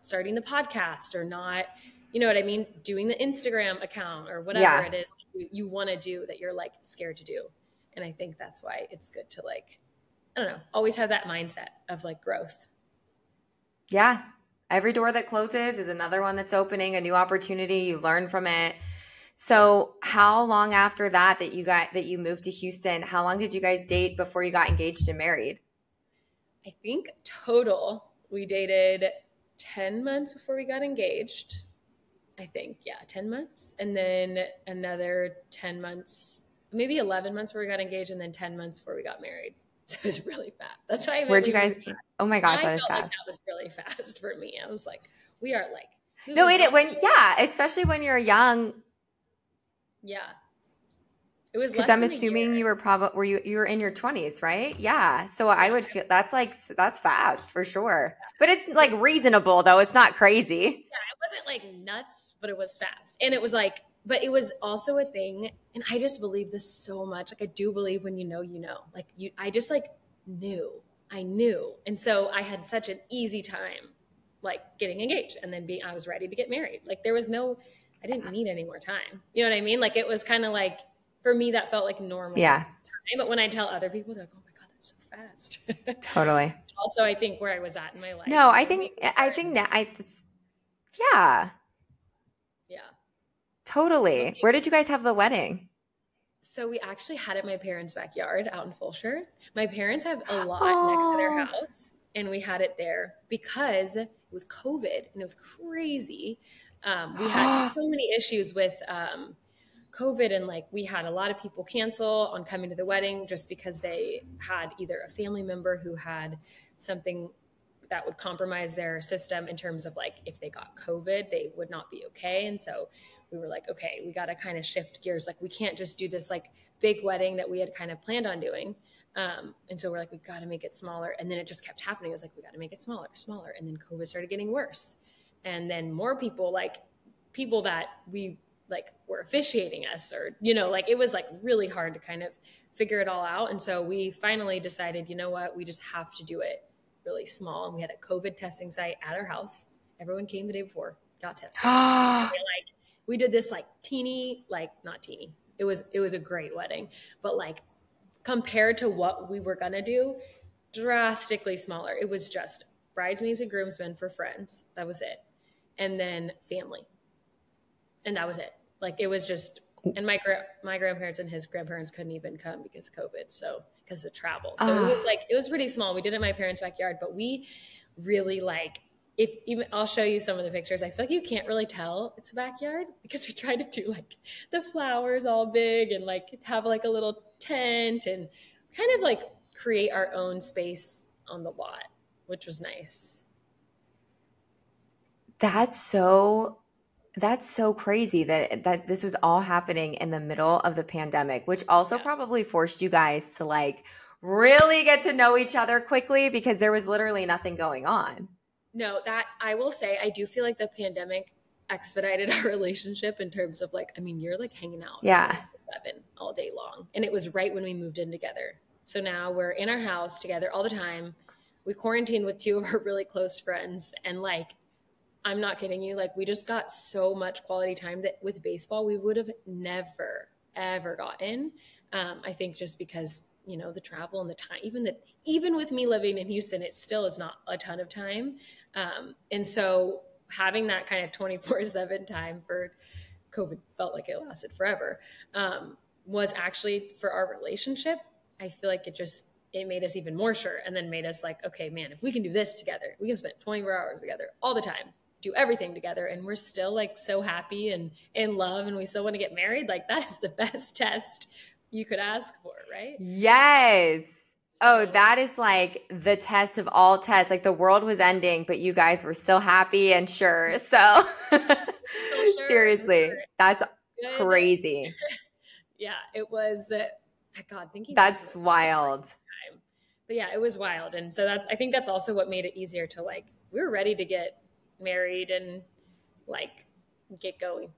starting the podcast, or not, you know what I mean? Doing the Instagram account or whatever it is you want to do that you're like scared to do. And I think that's why it's good to like, I don't know, always have that mindset of like growth. Yeah. Every door that closes is another one that's opening, a new opportunity. You learn from it. So how long after that you moved to Houston, how long did you guys date before you got engaged and married? I think total we dated 10 months before we got engaged. I think, 10 months. And then another 10 months, maybe 11 months before we got engaged, and then 10 months before we got married. So it was really fast. That's why Where'd you guys, oh my gosh, I that is felt like fast. that was really fast for me. I was like, we are like No, moving when, yeah, especially when you're young. Yeah. It was Because less I'm than a year. assuming you were probably, you were in your 20s, right? Yeah. So I would feel that's fast for sure. But it's like reasonable though. It's not crazy. Yeah, it wasn't like nuts, but it was fast. And it was like, but it was also a thing. And I just believe this so much. Like I do believe when you know, like I just like I knew. And so I had such an easy time like getting engaged and then I was ready to get married. Like there was I didn't need any more time. You know what I mean? Like it was kind of like, for me, that felt like normal time. But when I tell other people, they're like, oh my God, that's so fast. Totally. Also, I think where I was at in my life. No, I think that yeah. Yeah. Totally. Okay. Where did you guys have the wedding? So we actually had it in my parents' backyard out in Fulshire. My parents have a lot next to their house, and we had it there because it was COVID and it was crazy. We had so many issues with COVID, and like we had a lot of people cancel on coming to the wedding just because they had either a family member who had something that would compromise their system in terms of like if they got COVID, they would not be okay. And so we were like, okay, we got to kind of shift gears. Like we can't just do this like big wedding that we had kind of planned on doing. And so we're like, we got to make it smaller. And then it just kept happening. It was like, we got to make it smaller. And then COVID started getting worse. And then more people, like people that we like were officiating us or, you know, like it was like really hard to kind of figure it all out. And so we finally decided, you know what, we just have to do it really small. And we had a COVID testing site at our house. Everyone came the day before, got tested. And we did this like teeny, like not teeny. It was a great wedding, but like compared to what we were going to do, drastically smaller. It was just bridesmaids and groomsmen for friends. That was it. And then family. And that was it. Like it was just, and my grandparents and his grandparents couldn't even come because of COVID. So because of travel. So it was like, it was pretty small. We did it in my parents' backyard, but we really like, if even I'll show you some of the pictures. I feel like you can't really tell it's a backyard because we tried to do like the flowers all big and like have like a little tent and kind of like create our own space on the lot, which was nice. That's so crazy that this was all happening in the middle of the pandemic, which also probably forced you guys to like really get to know each other quickly because there was literally nothing going on. No, that I will say, I do feel like the pandemic expedited our relationship in terms of like, I mean, you're like hanging out 7 all day long. And it was right when we moved in together. So now we're in our house together all the time. We quarantined with 2 of our really close friends. And like, I'm not kidding you. Like we just got so much quality time that with baseball, we would have never, ever gotten. I think just because, you know, the travel and the time, even with me living in Houston, it still is not a ton of time. And so having that kind of 24/7 time for COVID felt like it lasted forever, was actually for our relationship. I feel like it made us even more sure and then made us like, okay, man, if we can do this together, we can spend 24 hours together all the time, do everything together. And we're still like so happy and in love and we still want to get married. Like that is the best test you could ask for, right? Yes. Oh, that is like the test of all tests. Like the world was ending, but you guys were still happy and sure. So seriously, that's crazy. Yeah, it was, God, thinking that's wild. But yeah, it was wild. And so I think that's also what made it easier to like, we were ready to get married and like get going.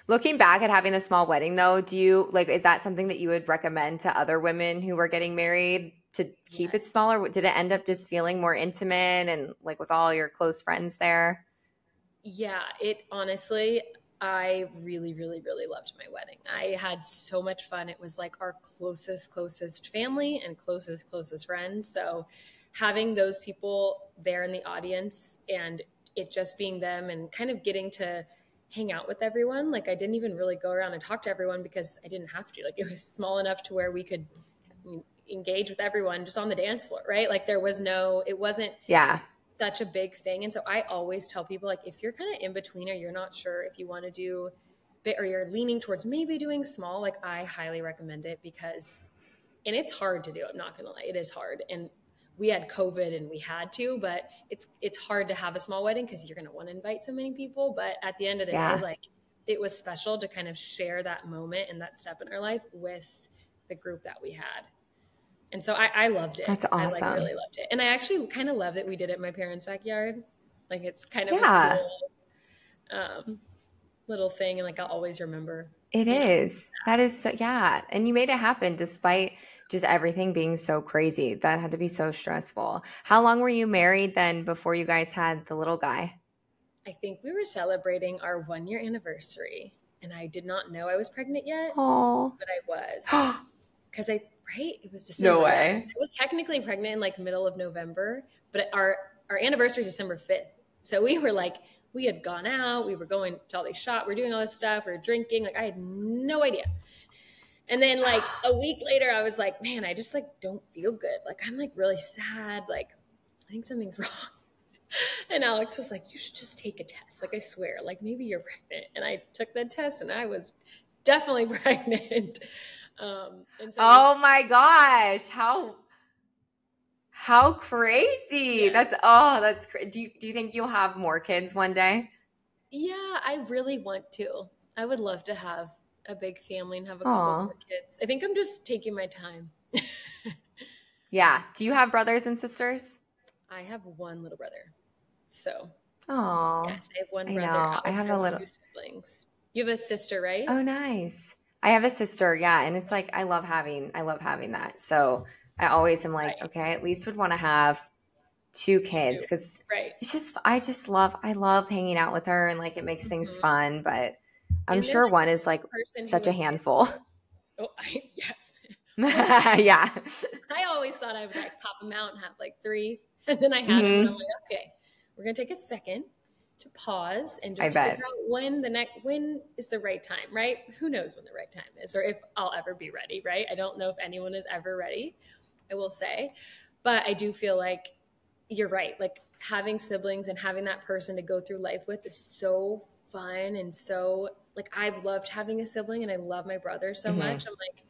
Looking back at having a small wedding though, do you like, is that something that you would recommend to other women who were getting married to keep it smaller? Did it end up just feeling more intimate and like with all your close friends there? Yeah, it honestly, I really, really, really loved my wedding. I had so much fun. It was like our closest family and closest friends. So having those people there in the audience and it just being them and kind of getting to hang out with everyone. Like I didn't even really go around and talk to everyone because I didn't have to. Like it was small enough to where we could engage with everyone just on the dance floor, right? Like it wasn't such a big thing. And so I always tell people like, if you're kind of in between or you're not sure if you want to do big or you're leaning towards maybe doing small, like I highly recommend it because And it's hard to do. I'm not going to lie. It is hard. And we had COVID and we had to, but it's hard to have a small wedding because you're going to want to invite so many people. But at the end of the day, like it was special to kind of share that moment and that step in our life with the group that we had. And so I loved it. That's awesome. I really loved it. And I actually kind of love that we did it in my parents' backyard. Like it's kind of a cool little thing. And like, I'll always remember. It is. That is so, yeah. And you made it happen despite just everything being so crazy. That had to be so stressful. How long were you married then before you guys had the little guy? I think we were celebrating our 1-year anniversary and I did not know I was pregnant yet. Oh, but I was. Because it was December. No way. I was technically pregnant in like middle of November, but our anniversary is December 5th. So we were like, we had gone out, we were going to all these shops, we were doing all this stuff, we were drinking. Like I had no idea. And then like a week later, I was like, man, I just like don't feel good. Like I'm like really sad. Like I think something's wrong. And Alex was like, you should just take a test. Like I swear, like maybe you're pregnant. And I took the test and I was definitely pregnant. And so oh my gosh. How crazy. Yeah. That's crazy. Do you think you'll have more kids one day? Yeah, I really want to. I would love to have a big family and have a couple more kids. I think I'm just taking my time. Yeah. Do you have brothers and sisters? I have one little brother. So, oh, yes, I have one brother. Alex I have a little 2 siblings. You have a sister, right? Oh, nice. I have a sister. Yeah. And it's like, I love having that. So I always am like, okay, I at least would want to have 2 kids because it's just, I love hanging out with her and like it makes things fun, but I'm sure one is like such a handful. Oh, yes. Yeah. I always thought I would like pop them out and have like 3. And then I had them and I'm like, okay, we're going to take a second to pause and just figure out when is the right time, right? Who knows when the right time is or if I'll ever be ready, right? I don't know if anyone is ever ready, I will say. But I do feel like you're right. Like having siblings and having that person to go through life with is so fun and so like I've loved having a sibling and I love my brother so much. I'm like,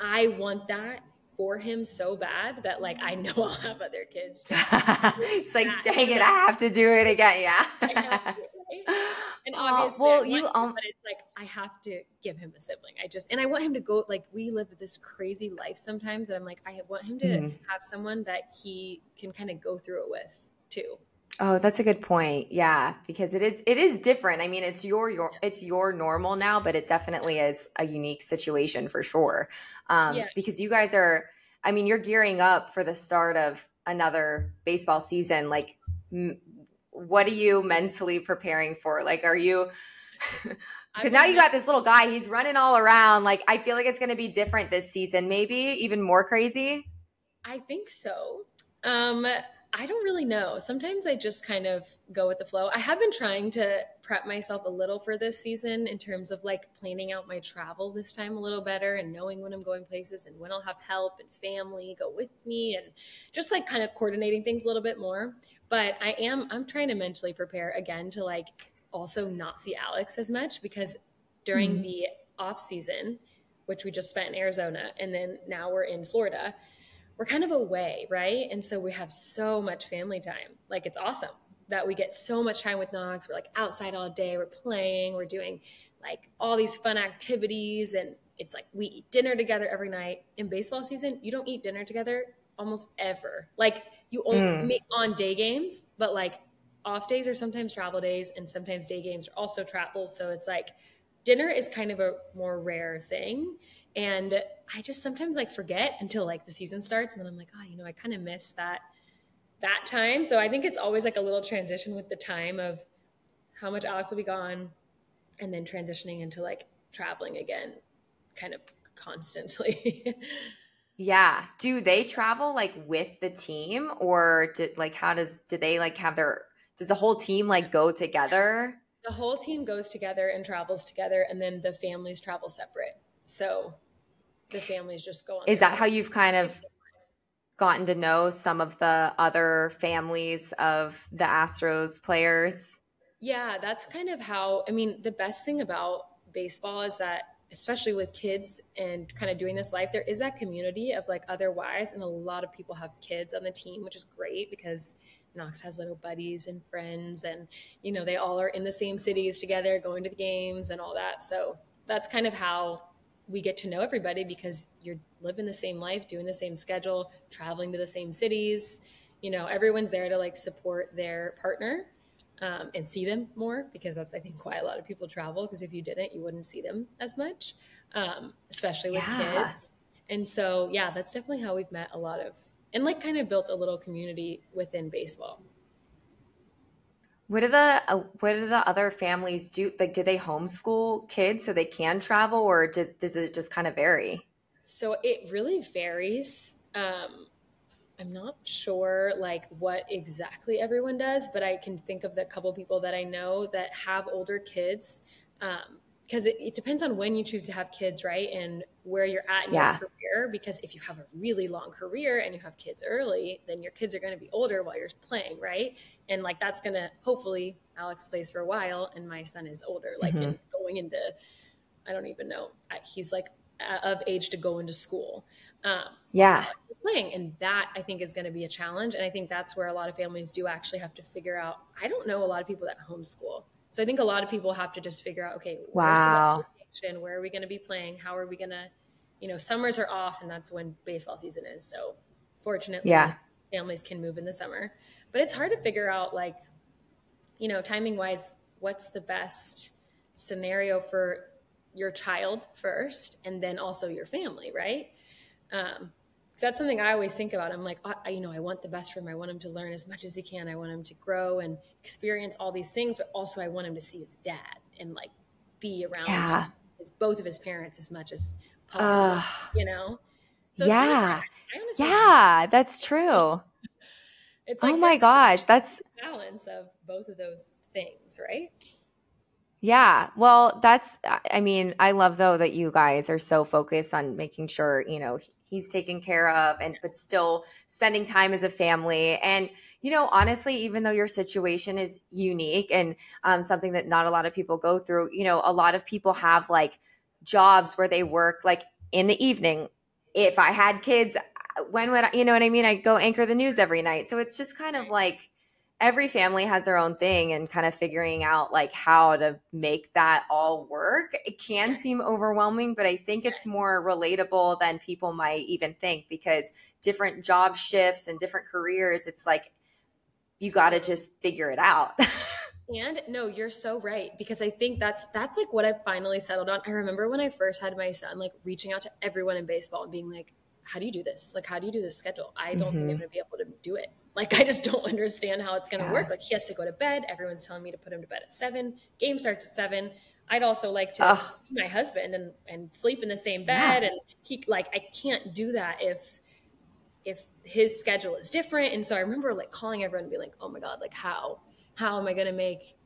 I want that for him so bad that like I know I'll have other kids. It's like, dang it, I have to do it again. Yeah. I have to, right? And obviously, but it's like I have to give him a sibling. And I want him to go. Like we live this crazy life sometimes, and I'm like, I want him to have someone that he can kind of go through it with too. Oh, that's a good point. Yeah, because it is different. I mean, it's your normal now, but it definitely is a unique situation for sure. Because you guys are, I mean, you're gearing up for the start of another baseball season. Like, what are you mentally preparing for? Like, are you, because now you got this little guy, he's running all around. Like, I feel like it's going to be different this season, maybe even more crazy. I think so. I don't really know. Sometimes I just kind of go with the flow. I have been trying to prep myself a little for this season in terms of like planning out my travel this time a little better and knowing when I'm going places and when I'll have help and family go with me and just like kind of coordinating things a little bit more. But I'm trying to mentally prepare again to like also not see Alex as much because during the off season, which we just spent in Arizona, and then now we're in Florida, we're kind of away, right? And so we have so much family time. Like it's awesome that we get so much time with Knox. We're like outside all day, we're playing, we're doing like all these fun activities. And it's like we eat dinner together every night. In baseball season, you don't eat dinner together almost ever. Like you only meet on day games, but like off days are sometimes travel days and sometimes day games are also travel. So it's like dinner is kind of a more rare thing. And I just sometimes like forget until like the season starts. And then I'm like, oh, I kind of miss that time. So I think it's always like a little transition with the time of how much Alex will be gone and then transitioning into like traveling again, kind of constantly. Yeah. Do they travel like with the team or does the whole team like go together? The whole team goes together and travels together and then the families travel separate. So the families just go on. Is that how you've kind of gotten to know some of the other families of the Astros players? Yeah, that's kind of how, I mean, the best thing about baseball is that especially with kids and kind of doing this life, there is that community of like other wives, and a lot of people have kids on the team, which is great because Knox has little buddies and friends, and they all are in the same cities together, going to the games and all that. So that's kind of how we get to know everybody, because you're living the same life, doing the same schedule, traveling to the same cities. Everyone's there to like support their partner and see them more, because that's, I think, why a lot of people travel, because if you didn't, you wouldn't see them as much, especially with kids. And so, yeah, that's definitely how we've met a lot of, and like kind of built a little community within baseball. What do the other families do? Like, do they homeschool kids so they can travel, or does it just kind of vary? So it really varies. I'm not sure like what exactly everyone does, but I can think of the couple people that I know that have older kids, because it depends on when you choose to have kids, right? And where you're at in your career, because if you have a really long career and you have kids early, then your kids are going to be older while you're playing, right? And like that's going to, hopefully Alex plays for a while and my son is older, like in going into, I don't even know, he's like of age to go into school. Playing, and that I think is going to be a challenge, and I think that's where a lot of families do actually have to figure out. I don't know a lot of people that homeschool, so I think a lot of people have to just figure out, okay, where's the best location, where are we going to be playing, how are we going to, summers are off, and that's when baseball season is. So fortunately, families can move in the summer, but it's hard to figure out, like, timing wise, what's the best scenario for your child first, and then also your family, right? So that's something I always think about. I'm like, I want the best for him. I want him to learn as much as he can. I want him to grow and experience all these things, but also I want him to see his dad and like be around both of his parents as much as possible, So that's true. It's like, oh my gosh, that's a balance of both of those things, right? Yeah. Well, I love though that you guys are so focused on making sure, he's taken care of, but still spending time as a family. And, honestly, even though your situation is unique and something that not a lot of people go through, a lot of people have like jobs where they work like in the evening. If I had kids, when would I, you know what I mean? I go anchor the news every night. So it's just kind of like, every family has their own thing, and kind of figuring out like how to make that all work. It can seem overwhelming, but I think it's more relatable than people might even think, because different job shifts and different careers, it's like, you got to just figure it out. And no, you're so right, because I think that's like what I finally settled on. I remember when I first had my son, like reaching out to everyone in baseball and being like, how do you do this? Like, how do you do this schedule? I don't think I'm going to be able to do it. Like, I just don't understand how it's going to work. Like, he has to go to bed. Everyone's telling me to put him to bed at 7. Game starts at 7. I'd also like to see my husband and sleep in the same bed. And he, like, I can't do that if his schedule is different. And so I remember like calling everyone and be like, oh my God, like how am I going to make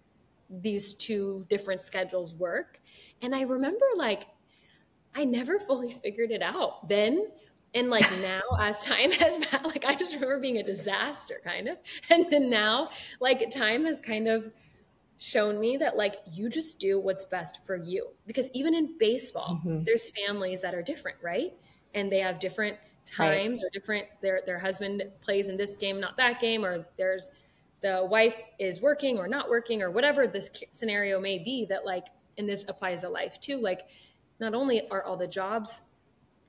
these two different schedules work? And I remember like, I never fully figured it out then. And like now, as time has passed, like I just remember being a disaster kind of. And then now, like time has kind of shown me that like you just do what's best for you. Because even in baseball, there's families that are different, right? And they have different times or different, their husband plays in this game, not that game, or there's the wife is working or not working or whatever this scenario may be, that like, and this applies to life too. Like not only are all the jobs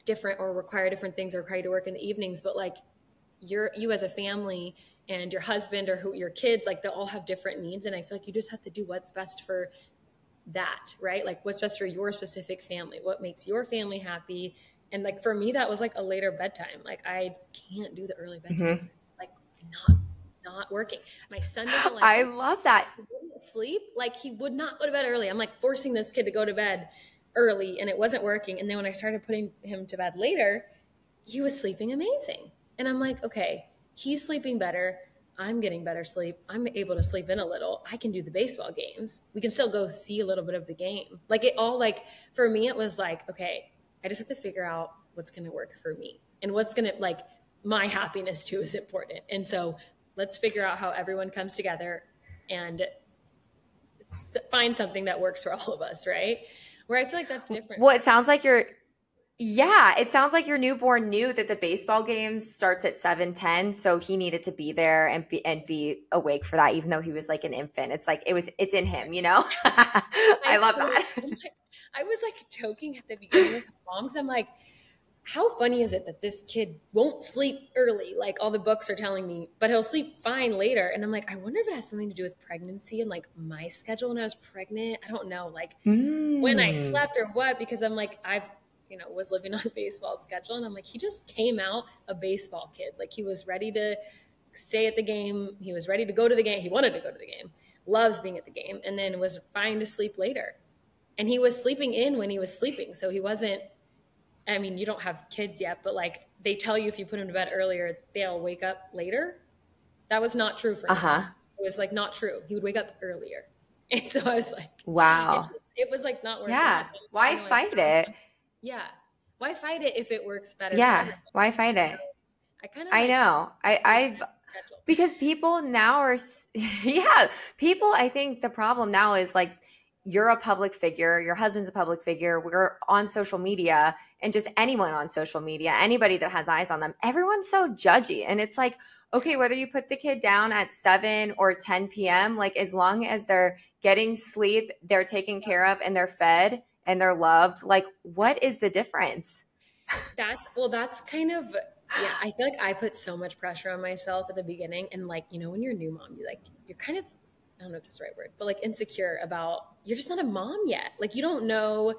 different or require different things or require you to work in the evenings, but like you as a family and your husband or your kids, like they all have different needs. And I feel like you just have to do what's best for that, right? Like what's best for your specific family, what makes your family happy. And like, for me, that was like a later bedtime. Like I can't do the early bedtime. It's like not working. My son doesn't like I love that. He wouldn't sleep. Like he would not go to bed early. I'm like forcing this kid to go to bed early and it wasn't working. And then when I started putting him to bed later, he was sleeping amazing. And I'm like, okay, he's sleeping better. I'm getting better sleep. I'm able to sleep in a little. I can do the baseball games. We can still go see a little bit of the game. Like it all, like for me, it was like, okay, I just have to figure out what's going to work for me and what's going to, like, my happiness too is important. And so let's figure out how everyone comes together and find something that works for all of us. Right. where I feel like that's different. Well, it sounds like it sounds like your newborn knew that the baseball game starts at 7:10, so he needed to be there and be awake for that, even though he was like an infant. It's like it's in him, you know? I love that. I was like joking at the beginning with my mom, because I'm like, how funny is it that this kid won't sleep early, like all the books are telling me, but he'll sleep fine later? And I'm like, I wonder if it has something to do with pregnancy and like my schedule when I was pregnant. I don't know, like when I slept or what, because I'm like, was living on a baseball schedule, and I'm like, he just came out a baseball kid. Like he was ready to stay at the game. He was ready to go to the game. He wanted to go to the game, loves being at the game, and then was fine to sleep later. And he was sleeping in when he was sleeping. So he wasn't, I mean, you don't have kids yet, but like they tell you if you put him to bed earlier, they'll wake up later. That was not true for him. It was like not true. He would wake up earlier. And so I was like, wow. It was like not working. Yeah. Why fight it? Yeah. Why fight it if it works better? Yeah. Why fight it? I know. I've because people now are, people, I think the problem now is like, you're a public figure, your husband's a public figure, we're on social media, and just anyone on social media, anybody that has eyes on them, everyone's so judgy. And it's like, okay, whether you put the kid down at 7 or 10 p.m., like as long as they're getting sleep, they're taken care of, and they're fed and they're loved, like what is the difference? That's kind of, I feel like I put so much pressure on myself at the beginning. And like, when you're a new mom, you're kind of, I don't know if that's the right word, but like insecure about, you're just not a mom yet. Like you don't know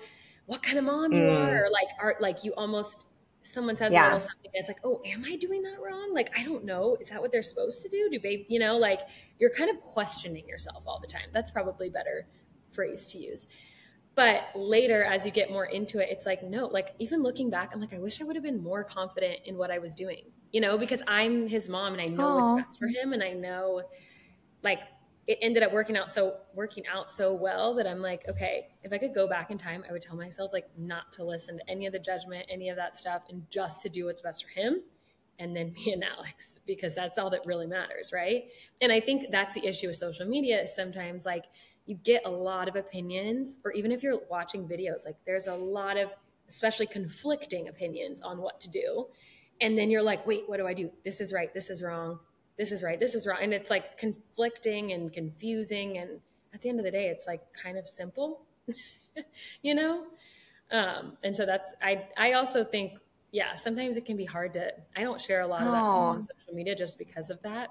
what kind of mom you are, or like you almost, someone says a little something, and it's like, oh, am I doing that wrong? Like, I don't know. Is that what they're supposed to do? Like you're kind of questioning yourself all the time. That's probably a better phrase to use. But later, as you get more into it, it's like, no, like even looking back, I'm like, I wish I would have been more confident in what I was doing, because I'm his mom and I know what's best for him. And I know like it ended up working out so well that I'm like, okay, if I could go back in time, I would tell myself like not to listen to any of the judgment, any of that stuff, and just to do what's best for him. And then me and Alex, because that's all that really matters. Right. And I think that's the issue with social media is sometimes like, you get a lot of opinions, or even if you're watching videos, like there's a lot of especially conflicting opinions on what to do. And then you're like, wait, what do I do? This is right. This is wrong. This is right. This is wrong. And it's like conflicting and confusing. And at the end of the day, it's like kind of simple, And so I also think, sometimes it can be hard I don't share a lot of that stuff on social media just because of that,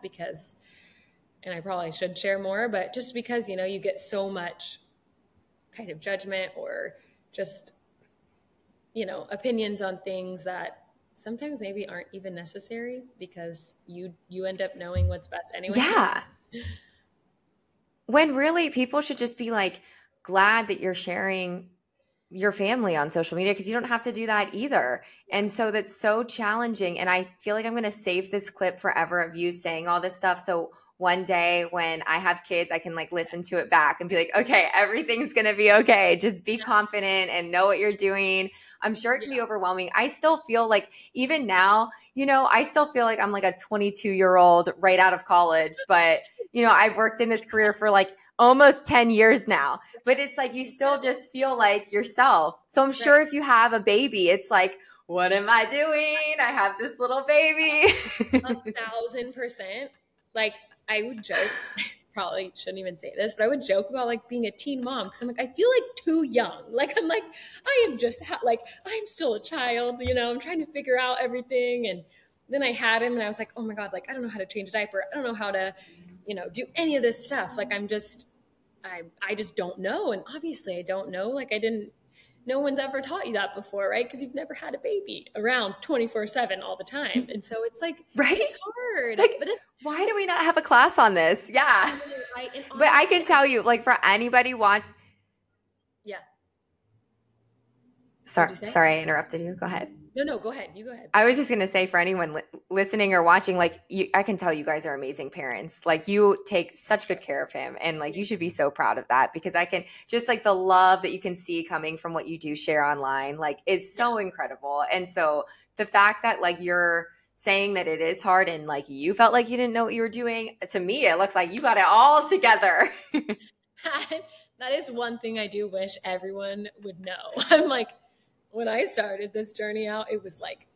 and I probably should share more, but just because, you get so much kind of judgment or just, opinions on things that sometimes maybe aren't even necessary because you end up knowing what's best anyway. Yeah. When really people should just be like glad that you're sharing your family on social media, because you don't have to do that either. And so that's so challenging. And I feel like I'm going to save this clip forever of you saying all this stuff. So one day when I have kids, I can like listen to it back and be like, okay, everything's going to be okay. Just be confident and know what you're doing. I'm sure it can be overwhelming. I still feel like even now, I still feel like I'm like a 22-year-old right out of college, but I've worked in this career for like almost 10 years now, but it's like, you still just feel like yourself. So I'm sure if you have a baby, it's like, what am I doing? I have this little baby. 1,000%. Like, I would joke, probably shouldn't even say this, but I would joke about like being a teen mom. Cause I'm like, I feel like too young. Like, I'm like, I am just I'm still a child, I'm trying to figure out everything. And then I had him and I was like, oh my God, like, I don't know how to change a diaper. I don't know how to, do any of this stuff. Like, I just don't know. And obviously I don't know. Like no one's ever taught you that before, right? Because you've never had a baby around 24/7 all the time. And so it's like, right? It's hard. Like, but why do we not have a class on this? Yeah. Right. But I can tell you, like for anybody Yeah. Sorry, I interrupted you. Go ahead. No, go ahead. You go ahead. I was just going to say for anyone listening or watching, like I can tell you guys are amazing parents. Like you take such good care of him, and like you should be so proud of that, because I can just like the love that you can see coming from what you do share online, like is so incredible. And so the fact that like you're saying that it is hard and like you felt like you didn't know what you were doing, to me, it looks like you got it all together. That is one thing I do wish everyone would know. I'm like, when I started this journey out, it was like,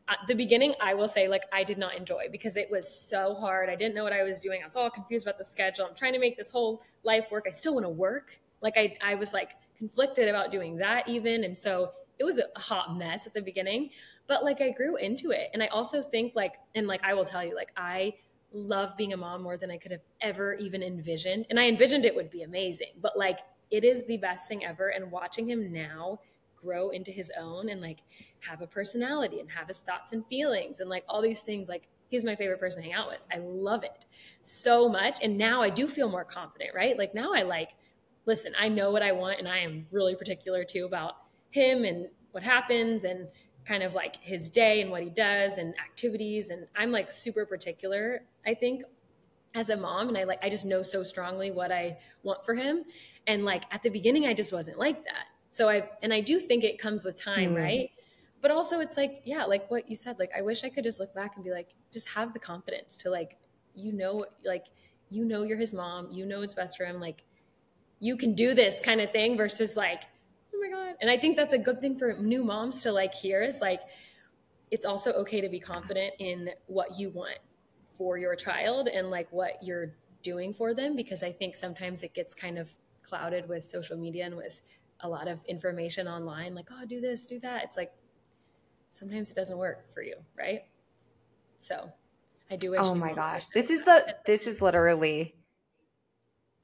at the beginning, I will say, like, I did not enjoy because it was so hard. I didn't know what I was doing. I was all confused about the schedule. I'm trying to make this whole life work. I still want to work. Like, I was like conflicted about doing that even. And so it was a hot mess at the beginning, but like I grew into it. And I also think like, and like, I will tell you, like, I love being a mom more than I could have ever even envisioned. And I envisioned it would be amazing, but like, it is the best thing ever. And watching him now grow into his own and like have a personality and have his thoughts and feelings and like all these things, like he's my favorite person to hang out with. I love it so much. And now I do feel more confident, right? Like now I like, listen, I know what I want and I am really particular too about him and what happens and kind of like his day and what he does and activities. And I'm like super particular, I think, as a mom. And I just know so strongly what I want for him. And like at the beginning, I just wasn't like that. So I do think it comes with time, right? But also it's like, yeah, like what you said, like, I wish I could just look back and be like, just have the confidence to like, you're his mom, what's best for him. Like you can do this kind of thing versus like, oh my God. And I think that's a good thing for new moms to like hear is like, it's also okay to be confident in what you want for your child and like what you're doing for them. Because I think sometimes it gets kind of clouded with social media and with a lot of information online, like, oh, do this, do that. It's like, sometimes it doesn't work for you. Right. So I do wish. Oh my gosh. This is literally,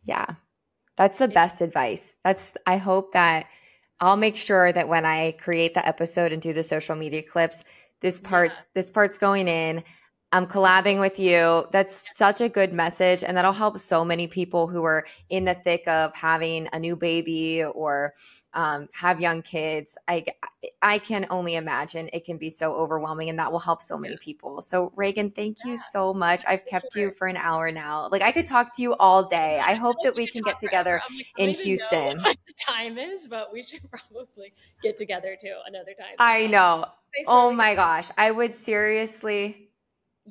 yeah, that's the best advice. I hope that I'll make sure that when I create the episode and do the social media clips, this part's going in. I'm collabing with you. That's such a good message. And that'll help so many people who are in the thick of having a new baby or have young kids. I can only imagine it can be so overwhelming, and that will help so many people. So Reagan, thank you so much. I've kept you for an hour now. Like I could talk to you all day. I hope that we can get together in Houston. What the time is, but we should probably get together too another time. I know. Oh my gosh. I would seriously...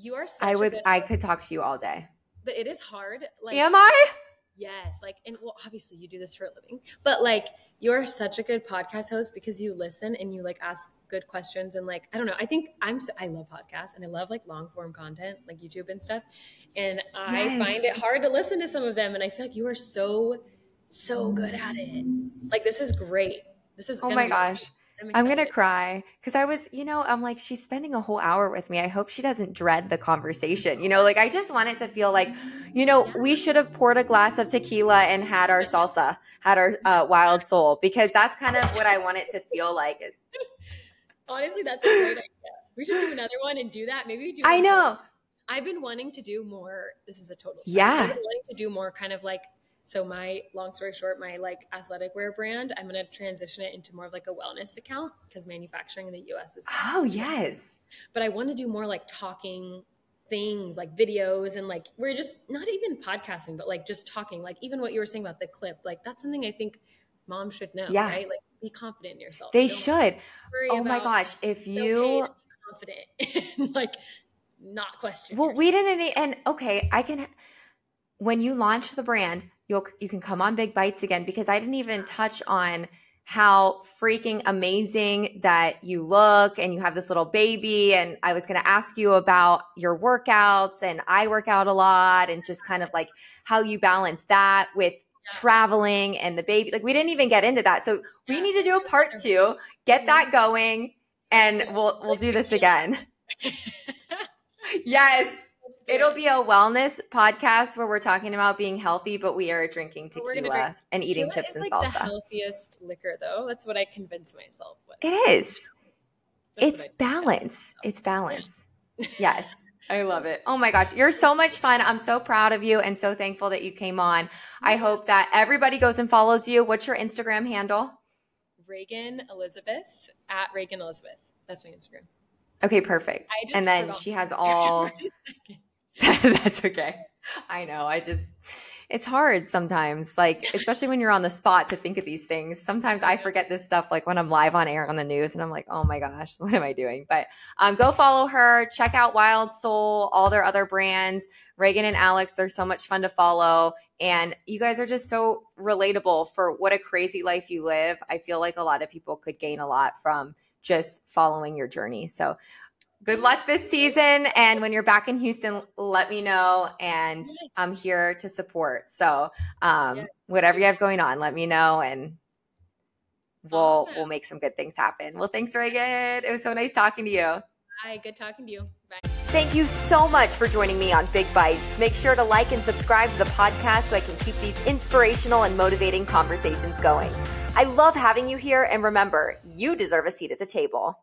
You are such I could talk to you all day. But it is hard. Like, am I? Yes. Like, and well, obviously you do this for a living, but like, you're such a good podcast host because you listen and you like ask good questions. And like, I don't know, I think I love podcasts and I love like long form content, like YouTube and stuff. And I find it hard to listen to some of them. And I feel like you are so good at it. Like, this is great. This is, oh my gosh. I'm going to cry because I'm like, she's spending a whole hour with me. I hope she doesn't dread the conversation. Like I just want it to feel like, we should have poured a glass of tequila and had our salsa, had our Wild Sol, because that's kind of what I want it to feel like. Honestly, that's a great idea. We should do another one and do that. Maybe do. I know. I've been wanting to do more. This is a total. Yeah. I've been wanting to do more kind of like, so my long story short, my like athletic wear brand, I'm going to transition it into more of like a wellness account because manufacturing in the US is. Oh, yes. But I want to do more like talking things like videos and like, we're just not even podcasting, but like just talking, like even what you were saying about the clip, like that's something I think moms should know, right? Like be confident in yourself. They should. Oh my gosh. If you confident, like not question. Well, we didn't, and okay, when you launch the brand, you can come on Big Bites again, because I didn't even touch on how freaking amazing that you look and you have this little baby. And I was going to ask you about your workouts, and I work out a lot, and just kind of like how you balance that with traveling and the baby. Like we didn't even get into that. So we need to do a part 2, get that going, and we'll do this again. Yes. It'll be a wellness podcast where we're talking about being healthy, but we are drinking tequila and eating chips and salsa. It's like the healthiest liquor, though. That's what I convince myself with. It is. It's balance. It's balance. Yes. I love it. Oh my gosh. You're so much fun. I'm so proud of you and so thankful that you came on. I hope that everybody goes and follows you. What's your Instagram handle? Reagan Elizabeth, at Reagan Elizabeth. That's my Instagram. Okay, perfect. And then she has all... That's okay. I know. It's hard sometimes, like, especially when you're on the spot to think of these things. Sometimes I forget this stuff, like when I'm live on air on the news and I'm like, oh my gosh, what am I doing? But go follow her. Check out Wild Sol, all their other brands. Reagan and Alex, they're so much fun to follow. And you guys are just so relatable for what a crazy life you live. I feel like a lot of people could gain a lot from just following your journey. So good luck this season. And when you're back in Houston, let me know. And I'm here to support. So whatever you have going on, let me know. And we'll make some good things happen. Well, thanks, Reagan. It was so nice talking to you. Hi, good talking to you. Bye. Thank you so much for joining me on Big Bites. Make sure to like and subscribe to the podcast so I can keep these inspirational and motivating conversations going. I love having you here, and remember, you deserve a seat at the table.